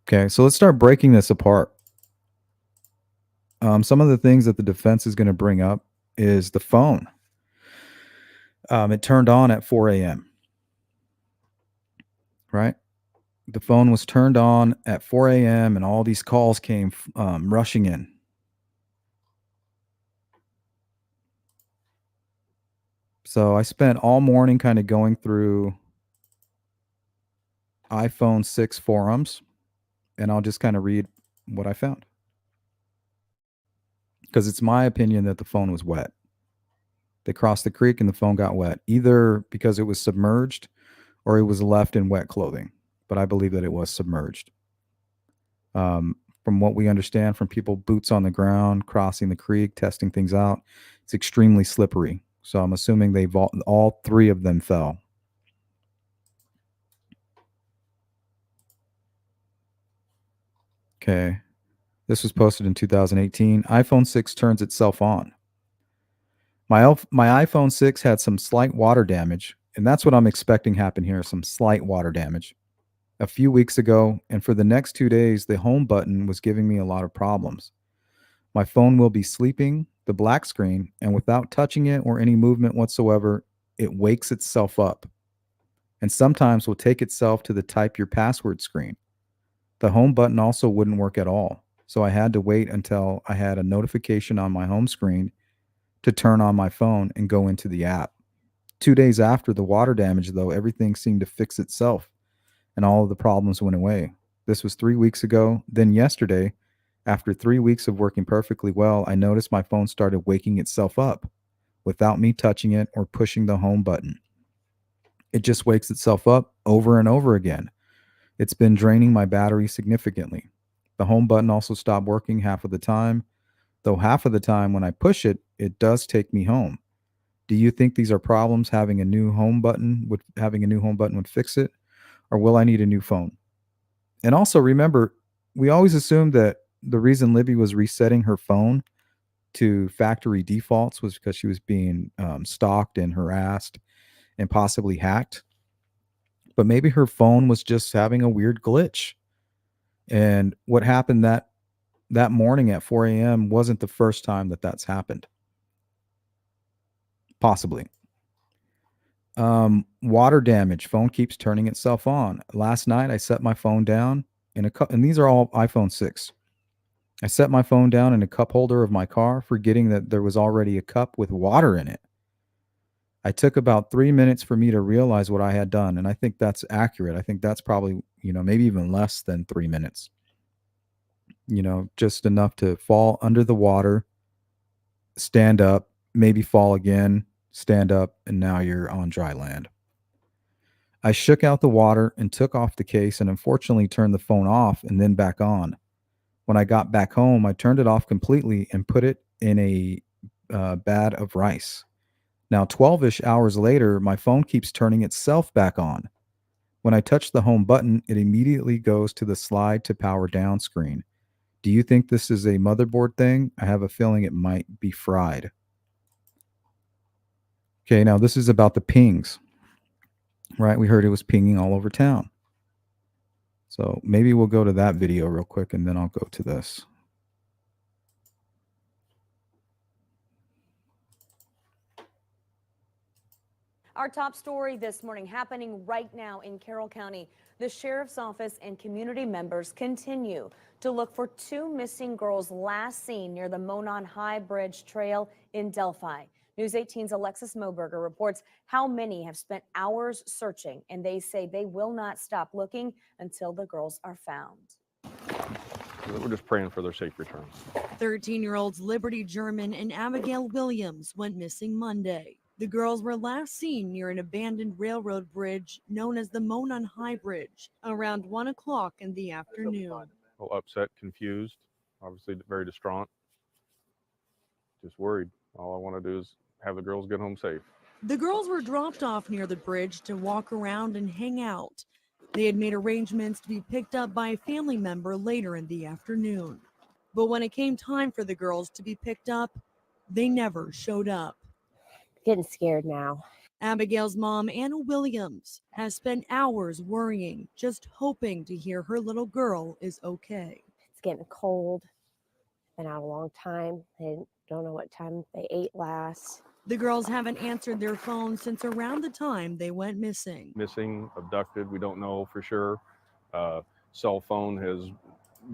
Okay, so let's start breaking this apart. Some of the things that the defense is going to bring up is the phone. It turned on at 4 a.m. Right? The phone was turned on at 4 a.m. and all these calls came rushing in. So I spent all morning kind of going through iPhone 6 forums, and I'll just kind of read what I found. Because it's my opinion that the phone was wet. They crossed the creek and the phone got wet, either because it was submerged or it was left in wet clothing. But I believe that it was submerged. From what we understand from people, boots on the ground, crossing the creek, testing things out, it's extremely slippery. So I'm assuming all three of them fell. Okay. This was posted in 2018. iPhone 6 turns itself on. My iPhone 6 had some slight water damage, and that's what I'm expecting happen here, some slight water damage. A few weeks ago, and for the next 2 days, the home button was giving me a lot of problems. My phone will be sleeping, the black screen, and without touching it or any movement whatsoever, it wakes itself up. And sometimes will take itself to the type your password screen. The home button also wouldn't work at all. So I had to wait until I had a notification on my home screen to turn on my phone and go into the app. 2 days after the water damage, though, everything seemed to fix itself and all of the problems went away. This was 3 weeks ago. Then yesterday, after 3 weeks of working perfectly well, I noticed my phone started waking itself up without me touching it or pushing the home button. It just wakes itself up over and over again. It's been draining my battery significantly. The home button also stopped working half of the time, though half of the time when I push it, it does take me home. Do you think these are problems having a new home button would fix it, or will I need a new phone? And also remember, we always assumed that the reason Libby was resetting her phone to factory defaults was because she was being stalked and harassed and possibly hacked. But maybe her phone was just having a weird glitch. And what happened that morning at 4 a.m. wasn't the first time that that's happened. Possibly. Water damage. Phone keeps turning itself on. Last night I set my phone down in a cup, and these are all iPhone 6. I set my phone down in a cup holder of my car, forgetting that there was already a cup with water in it. I took about 3 minutes for me to realize what I had done, and I think that's accurate. I think that's probably, maybe even less than 3 minutes. Just enough to fall under the water, stand up, maybe fall again, stand up, and now you're on dry land. I shook out the water and took off the case and unfortunately turned the phone off and then back on. When I got back home, I turned it off completely and put it in a bag of rice. Now, 12-ish hours later, my phone keeps turning itself back on. When I touch the home button, it immediately goes to the slide to power down screen. Do you think this is a motherboard thing? I have a feeling it might be fried. Okay, now this is about the pings, right? We heard it was pinging all over town. So maybe we'll go to that video real quick and then I'll go to this. Our top story this morning happening right now in Carroll County. The sheriff's office and community members continue to look for two missing girls last seen near the Monon High Bridge Trail in Delphi. News 18's Alexis Moberger reports how many have spent hours searching, and they say they will not stop looking until the girls are found. We're just praying for their safe return. 13-year-olds Liberty German and Abigail Williams went missing Monday. The girls were last seen near an abandoned railroad bridge known as the Monon High Bridge around 1 o'clock in the afternoon. A little upset, confused, obviously very distraught, just worried. All I want to do is have the girls get home safe. The girls were dropped off near the bridge to walk around and hang out. They had made arrangements to be picked up by a family member later in the afternoon. But when it came time for the girls to be picked up, they never showed up. Getting scared now. Abigail's mom, Anna Williams, has spent hours worrying, just hoping to hear her little girl is okay. It's getting cold. Been out a long time. They don't know what time they ate last. The girls haven't answered their phones since around the time they went missing. Missing, abducted, we don't know for sure. Cell phone has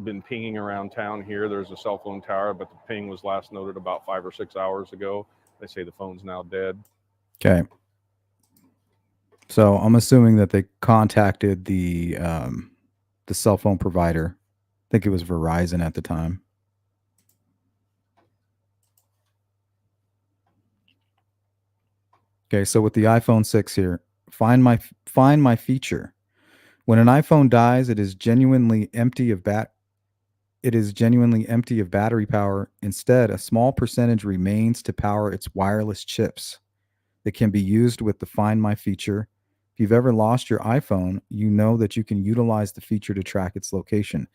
been pinging around town here. There's a cell phone tower, but the ping was last noted about 5 or 6 hours ago. They say the phone's now dead. Okay. So I'm assuming that they contacted the cell phone provider. I think it was Verizon at the time. Okay, so with the iPhone 6 here, find my feature. When an iPhone dies, it is genuinely empty of battery power. Instead, a small percentage remains to power its wireless chips. It can be used with the Find My feature. If you've ever lost your iPhone, you know that you can utilize the feature to track its location.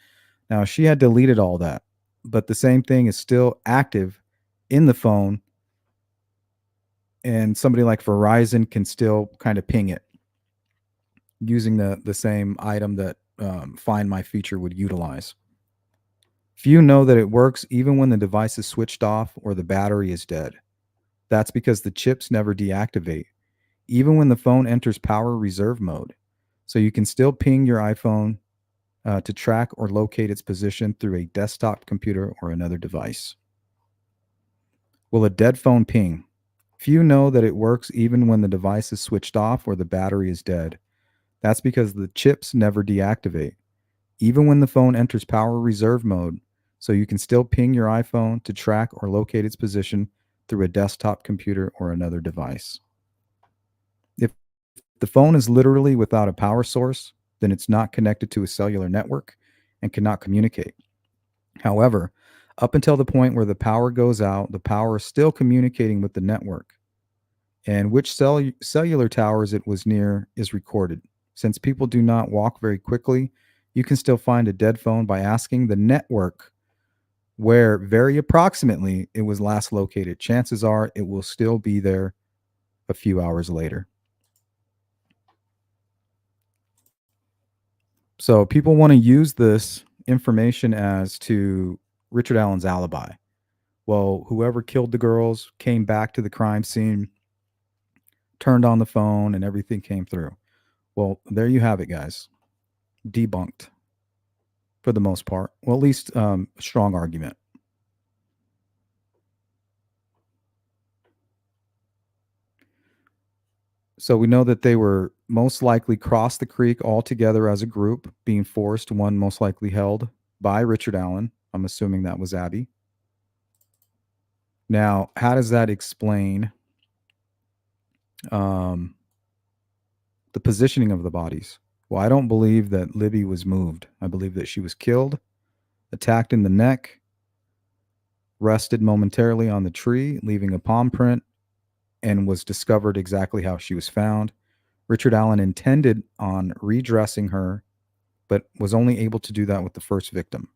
Now, she had deleted all that, but the same thing is still active in the phone, and somebody like Verizon can still kind of ping it using the same item that Find My feature would utilize. Few know that it works even when the device is switched off or the battery is dead. That's because the chips never deactivate, even when the phone enters power reserve mode. So you can still ping your iPhone to track or locate its position through a desktop computer or another device. Will a dead phone ping? Few know that it works even when the device is switched off or the battery is dead. That's because the chips never deactivate, even when the phone enters power reserve mode. So you can still ping your iPhone to track or locate its position through a desktop computer or another device. If the phone is literally without a power source, then it's not connected to a cellular network and cannot communicate. However, up until the point where the power goes out, the power is still communicating with the network. And which cellular towers it was near is recorded. Since people do not walk very quickly, you can still find a dead phone by asking the network where very approximately it was last located. Chances are it will still be there a few hours later. So people want to use this information as to Richard Allen's alibi. Well, whoever killed the girls came back to the crime scene, turned on the phone, and everything came through. Well, there you have it, guys. Debunked for the most part. Well, at least a strong argument. So we know that they were most likely crossed the creek all together as a group, being forced, one most likely held by Richard Allen. I'm assuming that was Abby. Now, how does that explain the positioning of the bodies? Well, I don't believe that Libby was moved. I believe that she was killed, attacked in the neck, rested momentarily on the tree, leaving a palm print, and was discovered exactly how she was found. Richard Allen intended on redressing her, but was only able to do that with the first victim.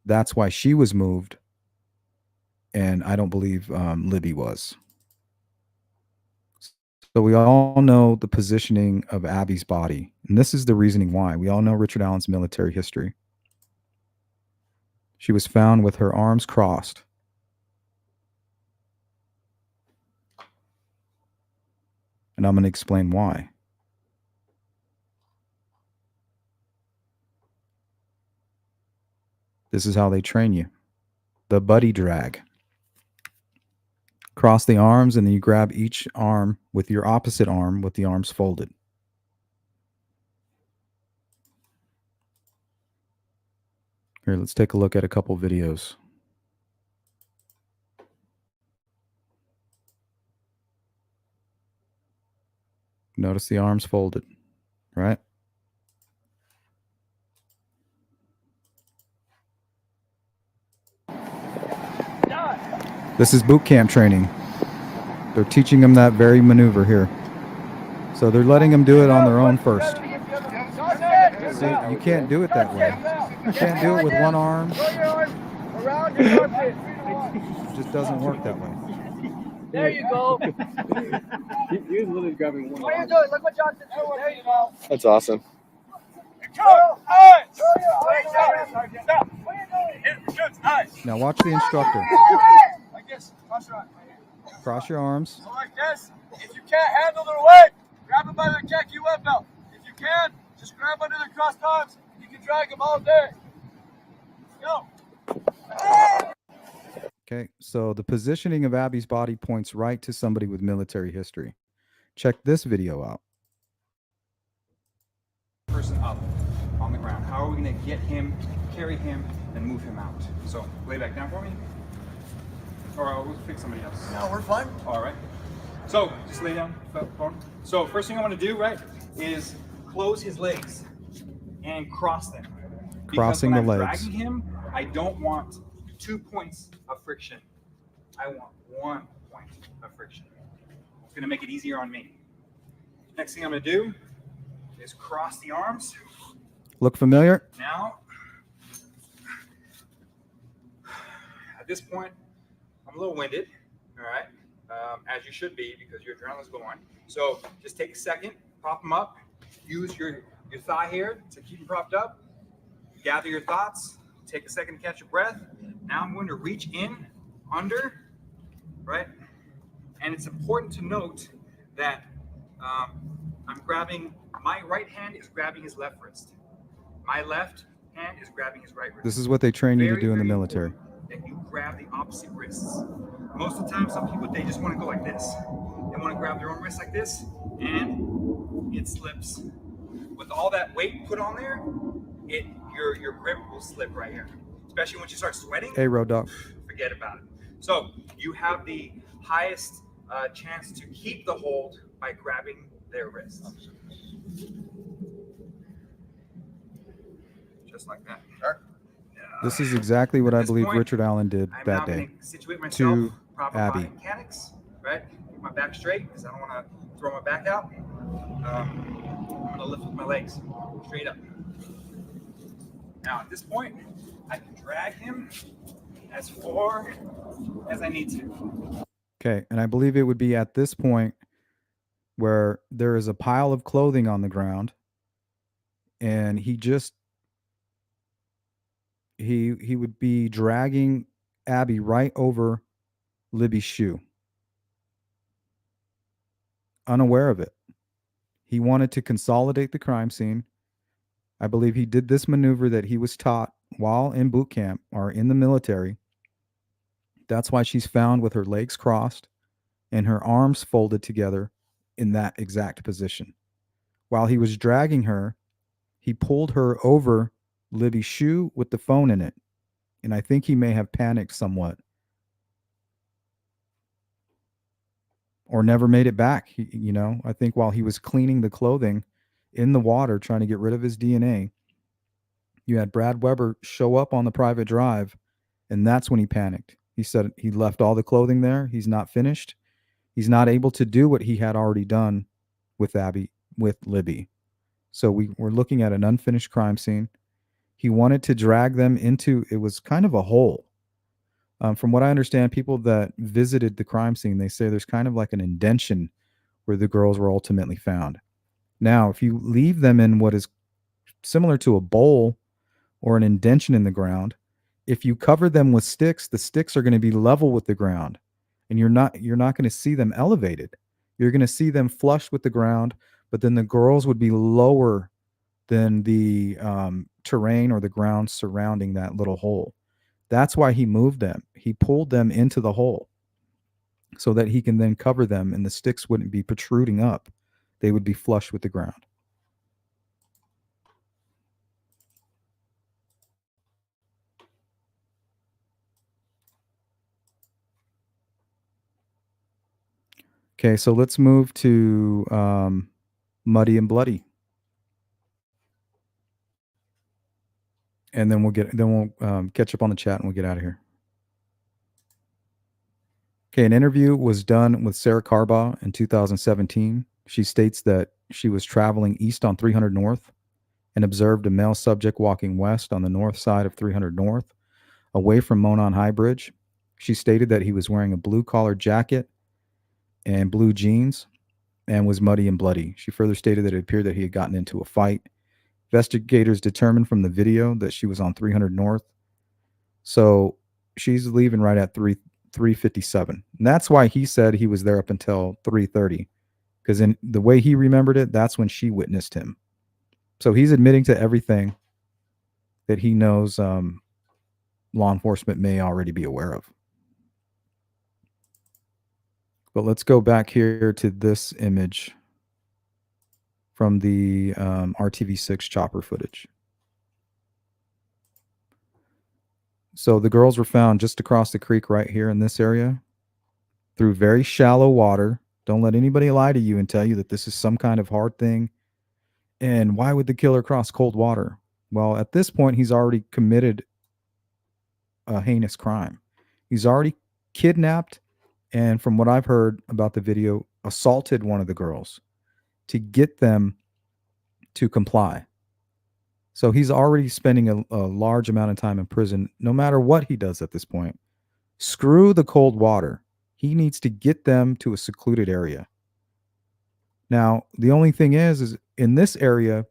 That's why she was moved, and I don't believe Libby was. So we all know the positioning of Abby's body, and this is the reasoning why. We all know Richard Allen's military history. She was found with her arms crossed. And I'm going to explain why. This is how they train you. The buddy drag. Cross the arms, and then you grab each arm with your opposite arm with the arms folded. Here, let's take a look at a couple videos. Notice the arms folded, right? This is boot camp training. They're teaching them that very maneuver here. So they're letting them do it on their own first. See, you can't do it that way. You can't do it with one arm. It just doesn't work that way. There you go. He was literally grabbing one. What are you doing? Look what Johnson did. There you go. That's awesome. Now watch the instructor. Like this. Cross your arms. Cross your arms. So like this. If you can't handle their weight, grab them by the khaki web belt. If you can, just grab under their crossed arms. You can drag them all day. Go. Okay, so the positioning of Abby's body points right to somebody with military history. Check this video out. Person up on the ground. How are we going to get him, carry him, and move him out? So lay back down for me, or we'll pick somebody else. No, we're fine. All right. So just lay down. So first thing I want to do, right, is close his legs and cross them. Crossing the legs. Dragging him, I don't want 2 points of friction. I want 1 point of friction. It's going to make it easier on me. Next thing I'm going to do is cross the arms. Look familiar? Now, at this point, I'm a little winded, all right, as you should be because your adrenaline's going. So just take a second, prop them up, use your thigh hair to keep them propped up, gather your thoughts, take a second to catch your breath. Now I'm going to reach in, under, right? And it's important to note that I'm grabbing, my right hand is grabbing his left wrist. My left hand is grabbing his right wrist. This is what they train you to do in the military. That you grab the opposite wrists. Most of the time, some people, they just want to go like this. They want to grab their own wrist like this, and it slips. With all that weight put on there, your grip will slip right here. Especially once you start sweating. Hey, Road Dog. Forget about it. So you have the highest chance to keep the hold by grabbing their wrists. Just like that. This is exactly what At I this believe point, Richard Allen did I'm that now day going to situate myself, to proper Abby. body mechanics, right? Keep my back straight because I don't want to throw my back out. I'm going to lift with my legs straight up. Now at this point, I can drag him as far as I need to. Okay, and I believe it would be at this point where there is a pile of clothing on the ground, and he would be dragging Abby right over Libby's shoe, unaware of it. He wanted to consolidate the crime scene. I believe he did this maneuver that he was taught while in boot camp or in the military. That's why she's found with her legs crossed and her arms folded together in that exact position. While he was dragging her, he pulled her over Libby's shoe with the phone in it. And I think he may have panicked somewhat or never made it back. I think while he was cleaning the clothing in the water, trying to get rid of his DNA, you had Brad Weber show up on the private drive, and that's when he panicked. He said he left all the clothing there. He's not finished. He's not able to do what he had already done with Libby. So we're looking at an unfinished crime scene. He wanted to drag them into, it was kind of a hole. From what I understand, people that visited the crime scene, they say there's kind of like an indention where the girls were ultimately found. Now, if you leave them in what is similar to a bowl or an indention in the ground, if you cover them with sticks, the sticks are going to be level with the ground, and you're not going to see them elevated. You're going to see them flush with the ground, but then the girls would be lower than the terrain or the ground surrounding that little hole. That's why he moved them. He pulled them into the hole so that he can then cover them, and the sticks wouldn't be protruding up. They would be flush with the ground. Okay, so let's move to Muddy and Bloody, and then we'll catch up on the chat and we'll get out of here. Okay, an interview was done with Sarah Carbaugh in 2017. She states that she was traveling east on 300 North and observed a male subject walking west on the north side of 300 North, away from Monon High Bridge. She stated that he was wearing a blue-collared jacket and blue jeans and was muddy and bloody. She further stated that it appeared that he had gotten into a fight. Investigators determined from the video that she was on 300 North. So she's leaving right at 3:57. And that's why he said he was there up until 3:30. Because in the way he remembered it, that's when she witnessed him. So he's admitting to everything that he knows law enforcement may already be aware of. But let's go back here to this image from the RTV6 chopper footage. So the girls were found just across the creek right here in this area through very shallow water. Don't let anybody lie to you and tell you that this is some kind of hard thing. And why would the killer cross cold water? Well, at this point, he's already committed a heinous crime. He's already kidnapped, and from what I've heard about the video, assaulted one of the girls to get them to comply. So he's already spending a large amount of time in prison, no matter what he does at this point. Screw the cold water. He needs to get them to a secluded area. Now, the only thing is in this area,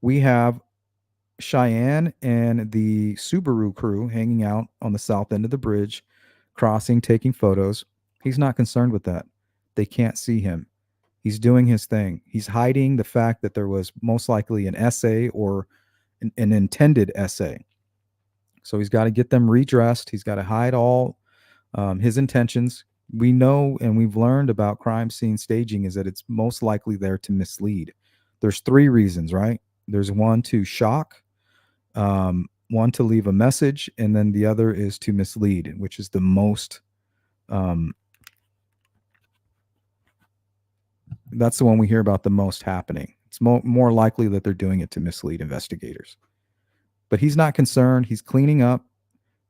we have Cheyenne and the Subaru crew hanging out on the south end of the bridge, crossing, taking photos. He's not concerned with that. They can't see him. He's doing his thing. He's hiding the fact that there was most likely an essay or an intended essay. So he's got to get them redressed. He's got to hide all his intentions. We know and we've learned about crime scene staging is that it's most likely there to mislead. There's three reasons, right? There's one, to shock, one to leave a message, and then the other is to mislead, which is the most. That's the one we hear about the most happening. It's more likely that they're doing it to mislead investigators. But he's not concerned. He's cleaning up.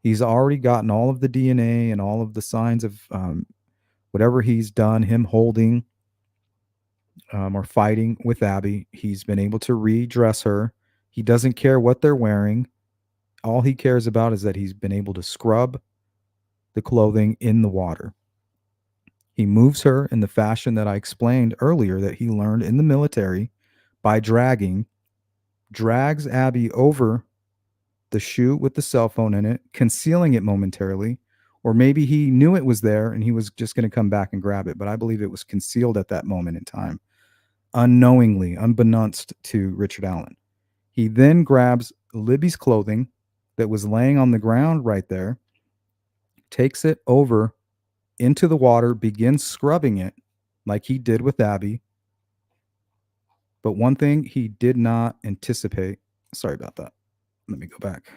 He's already gotten all of the DNA and all of the signs of whatever he's done, him holding or fighting with Abby. He's been able to redress her. He doesn't care what they're wearing. All he cares about is that he's been able to scrub the clothing in the water. He moves her in the fashion that I explained earlier that he learned in the military by drags Abby over the chute with the cell phone in it, concealing it momentarily, or maybe he knew it was there and he was just going to come back and grab it. But I believe it was concealed at that moment in time, unknowingly, unbeknownst to Richard Allen. He then grabs Libby's clothing that was laying on the ground right there, takes it over into the water, begins scrubbing it like he did with Abby. But one thing he did not anticipate, sorry about that. Let me go back.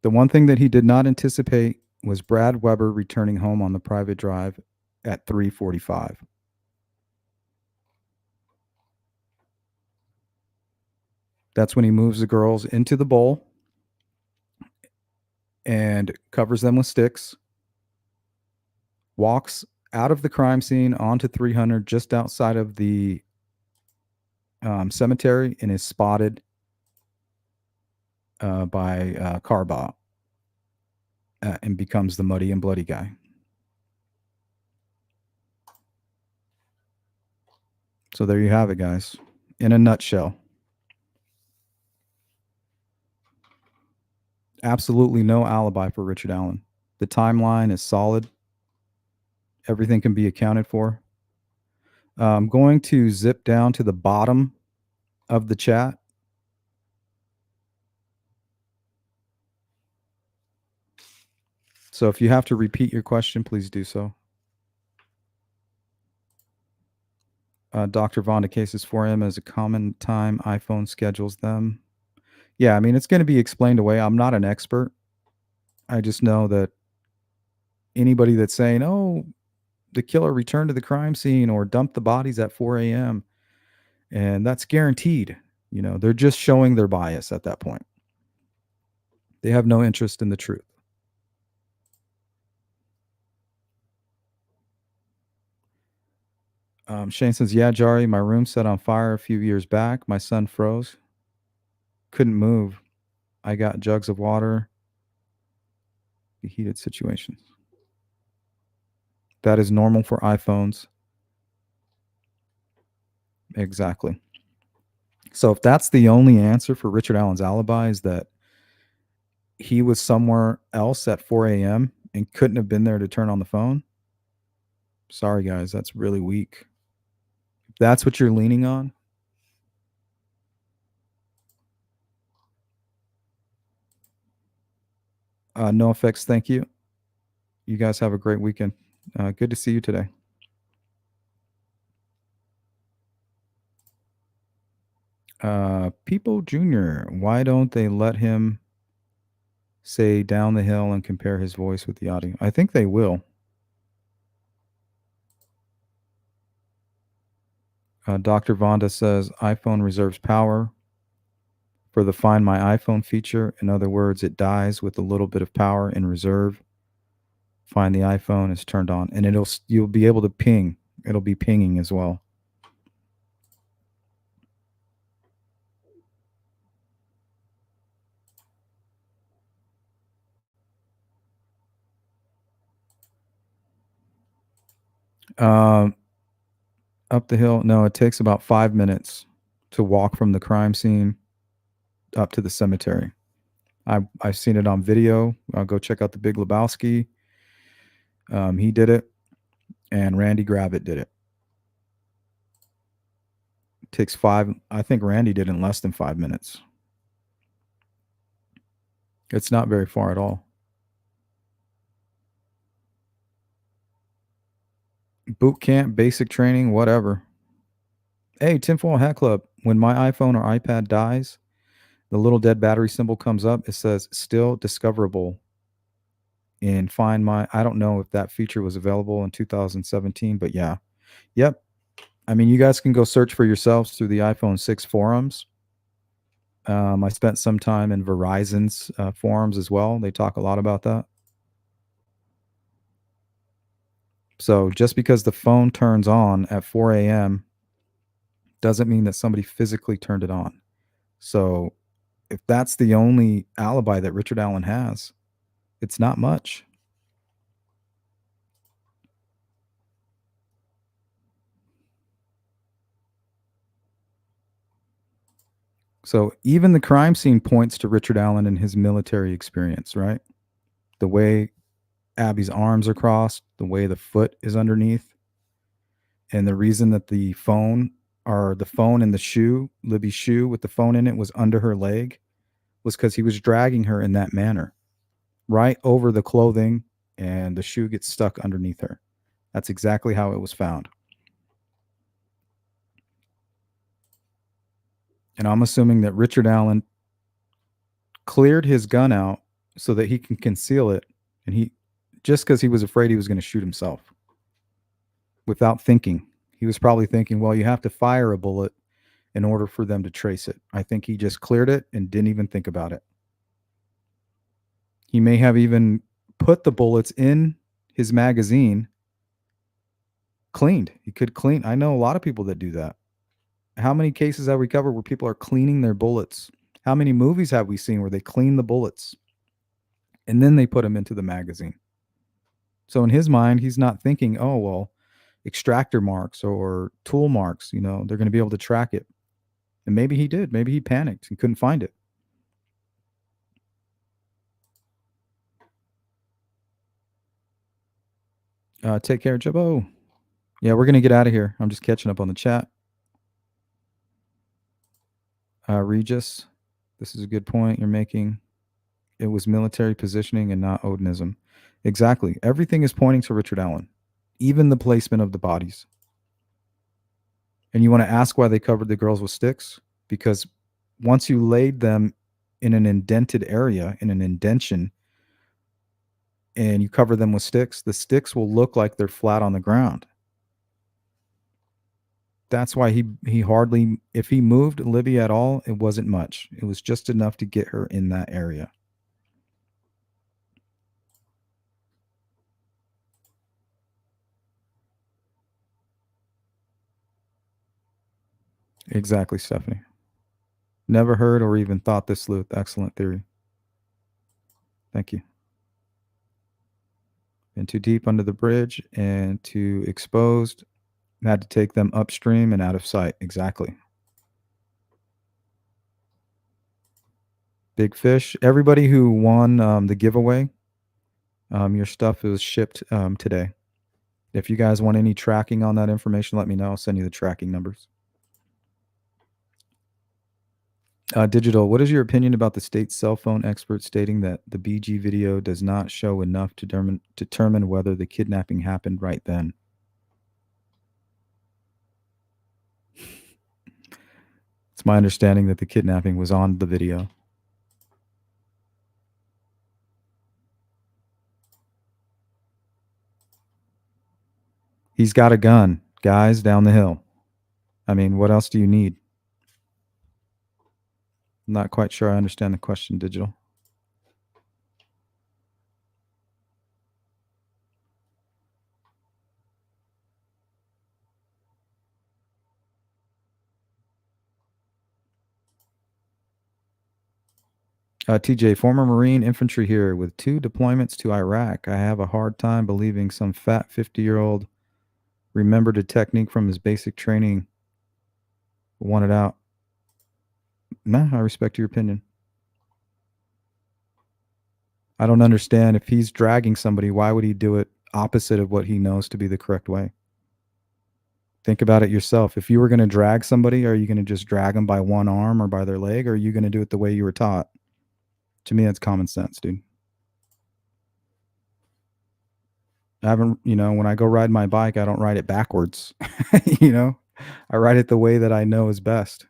The one thing that he did not anticipate was Brad Weber returning home on the private drive at 3:45. That's when he moves the girls into the bowl and covers them with sticks, walks out of the crime scene onto 300 just outside of the cemetery, and is spotted by Carbaugh and becomes the muddy and bloody guy. So there you have it, guys, in a nutshell. Absolutely no alibi for Richard Allen. The timeline is solid. Everything can be accounted for. I'm going to zip down to the bottom of the chat. So if you have to repeat your question, please do so. Dr. Vonda cases 4 a.m. as a common time. iPhone schedules them. Yeah, I mean, it's going to be explained away. I'm not an expert. I just know that anybody that's saying, oh, the killer returned to the crime scene or dumped the bodies at 4 a.m., and that's guaranteed. You know, they're just showing their bias at that point. They have no interest in the truth. Shane says, yeah, Jari, my room set on fire a few years back. My son froze. Couldn't move. I got jugs of water. Heated situations. That is normal for iPhones. Exactly. So if that's the only answer for Richard Allen's alibi, is that he was somewhere else at 4 a.m. and couldn't have been there to turn on the phone, sorry, guys, that's really weak. If that's what you're leaning on, no effects, thank you. You guys have a great weekend. Good to see you today. People Jr., why don't they let him say down the hill and compare his voice with the audio? I think they will. Dr. Vonda says iPhone reserves power for the Find My iPhone feature. In other words, it dies with a little bit of power in reserve. Find the iPhone is turned on, and you'll be able to ping. It'll be pinging as well. Up the hill. No, it takes about 5 minutes to walk from the crime scene up to the cemetery. I've seen it on video. I'll go check out the Big Lebowski. He did it, and Randy Gravitt did it. It takes 5. I think Randy did it in less than 5 minutes. It's not very far at all. Boot camp, basic training, whatever. Hey, Tinfoil Hat Club. When my iPhone or iPad dies, the little dead battery symbol comes up. It says still discoverable in Find My. I don't know if that feature was available in 2017, but yeah. Yep. I mean, you guys can go search for yourselves through the iPhone 6 forums. I spent some time in Verizon's forums as well. They talk a lot about that. So just because the phone turns on at 4 a.m. doesn't mean that somebody physically turned it on. So if that's the only alibi that Richard Allen has, it's not much. So even the crime scene points to Richard Allen and his military experience, right? The way Abby's arms are crossed, the way the foot is underneath, and the reason that the phone and the shoe, Libby's shoe with the phone in it was under her leg was because he was dragging her in that manner, right over the clothing, and the shoe gets stuck underneath her. That's exactly how it was found. And I'm assuming that Richard Allen cleared his gun out so that he can conceal it, and he just because he was afraid he was going to shoot himself without thinking. He was probably thinking, well, you have to fire a bullet in order for them to trace it. I think he just cleared it and didn't even think about it. He may have even put the bullets in his magazine cleaned. He could clean. I know a lot of people that do that. How many cases have we covered where people are cleaning their bullets? How many movies have we seen where they clean the bullets and then they put them into the magazine? So in his mind, he's not thinking, oh, well, extractor marks or tool marks, they're going to be able to track it. And maybe he did. Maybe he panicked and couldn't find it. Take care, Jabbo. Yeah, we're going to get out of here. I'm just catching up on the chat. Regis, this is a good point you're making. It was military positioning and not Odinism. Exactly. Everything is pointing to Richard Allen, even the placement of the bodies. And you want to ask why they covered the girls with sticks? Because once you laid them in an indented area, in an indention, and you cover them with sticks, the sticks will look like they're flat on the ground. That's why he hardly, if he moved Libby at all, it wasn't much. It was just enough to get her in that area. Exactly, Stephanie. Never heard or even thought this sleuth. Excellent theory. Thank you. Been too deep under the bridge and too exposed. Had to take them upstream and out of sight. Exactly. Big fish. Everybody who won the giveaway, your stuff is shipped today. If you guys want any tracking on that information, let me know. I'll send you the tracking numbers. Digital, what is your opinion about the state cell phone expert stating that the BG video does not show enough to determine whether the kidnapping happened right then? It's my understanding that the kidnapping was on the video. He's got a gun, guys, down the hill. I mean, what else do you need? I'm not quite sure I understand the question, Digital. TJ, former Marine infantry here with 2 deployments to Iraq. I have a hard time believing some fat 50-year-old remembered a technique from his basic training, wanted out. Nah, I respect your opinion. I don't understand. If he's dragging somebody, why would he do it opposite of what he knows to be the correct way? Think about it yourself. If you were going to drag somebody, are you going to just drag them by one arm or by their leg? Or are you going to do it the way you were taught? To me, that's common sense, dude. I haven't, when I go ride my bike, I don't ride it backwards, I write it the way that I know is best.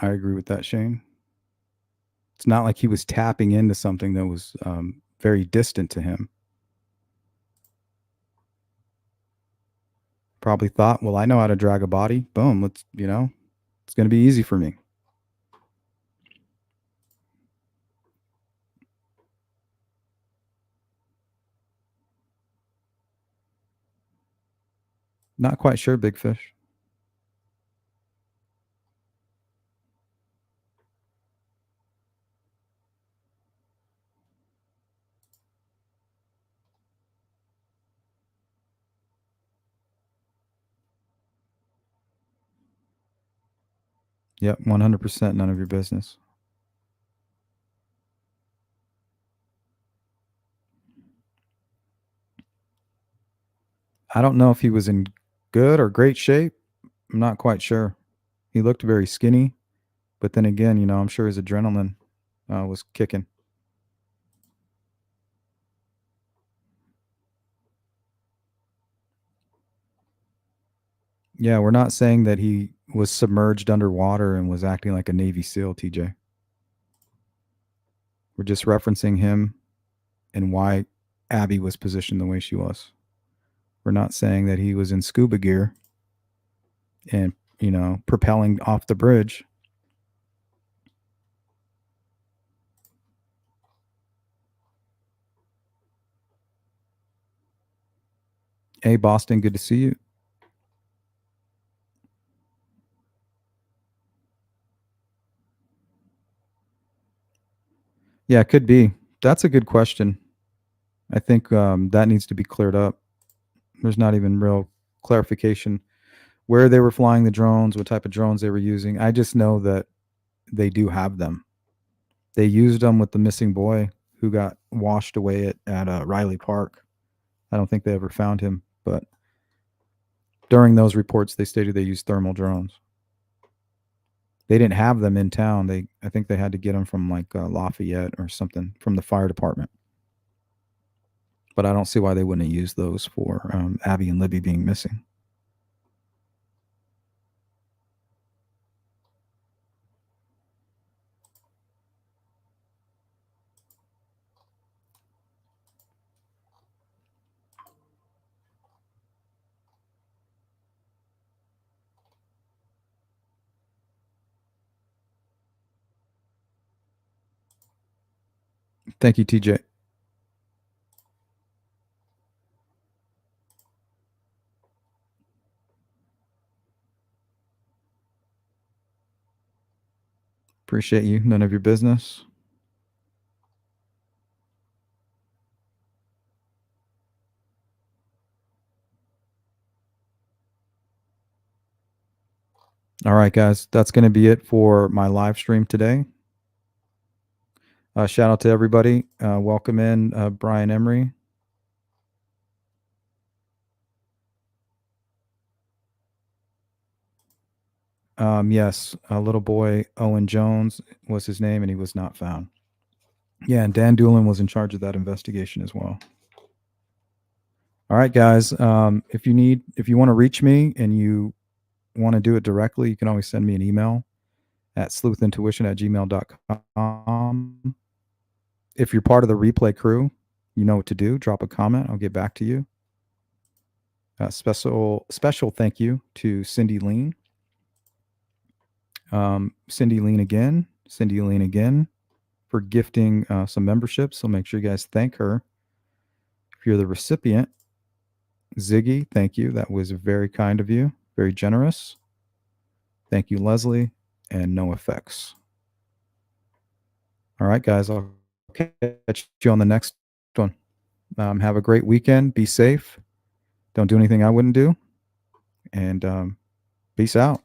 I agree with that, Shane. It's not like he was tapping into something that was very distant to him. Probably thought, well, I know how to drag a body. Boom, it's going to be easy for me. Not quite sure, Big Fish. Yep, 100% none of your business. I don't know if he was in good or great shape. I'm not quite sure. He looked very skinny, but then again, I'm sure his adrenaline was kicking. Yeah, we're not saying that he was submerged underwater and was acting like a Navy SEAL, TJ. We're just referencing him and why Abby was positioned the way she was. We're not saying that he was in scuba gear and, propelling off the bridge. Hey, Boston, good to see you. Yeah, it could be. That's a good question. I think that needs to be cleared up. There's not even real clarification where they were flying the drones, what type of drones they were using. I just know that they do have them. They used them with the missing boy who got washed away at Riley Park. I don't think they ever found him, but during those reports, they stated they used thermal drones. They didn't have them in town. I think they had to get them from like Lafayette or something from the fire department. But I don't see why they wouldn't have used those for Abby and Libby being missing. Thank you, TJ. Appreciate you. None of your business. All right, guys. That's going to be it for my live stream today. Shout out to everybody. Welcome in Brian Emery. Yes, a little boy, Owen Jones was his name, and he was not found. Yeah, and Dan Doolin was in charge of that investigation as well. All right, guys. If you want to reach me and you want to do it directly, you can always send me an email at sleuthintuition@gmail.com. If you're part of the replay crew, you know what to do. Drop a comment. I'll get back to you. Special thank you to Cindy Lean. Cindy Lean again for gifting some memberships. So make sure you guys thank her. If you're the recipient, Ziggy, thank you. That was very kind of you. Very generous. Thank you, Leslie, and no effects. All right, guys. I'll catch you on the next one. Have a great weekend. Be safe. Don't do anything I wouldn't do. And peace out.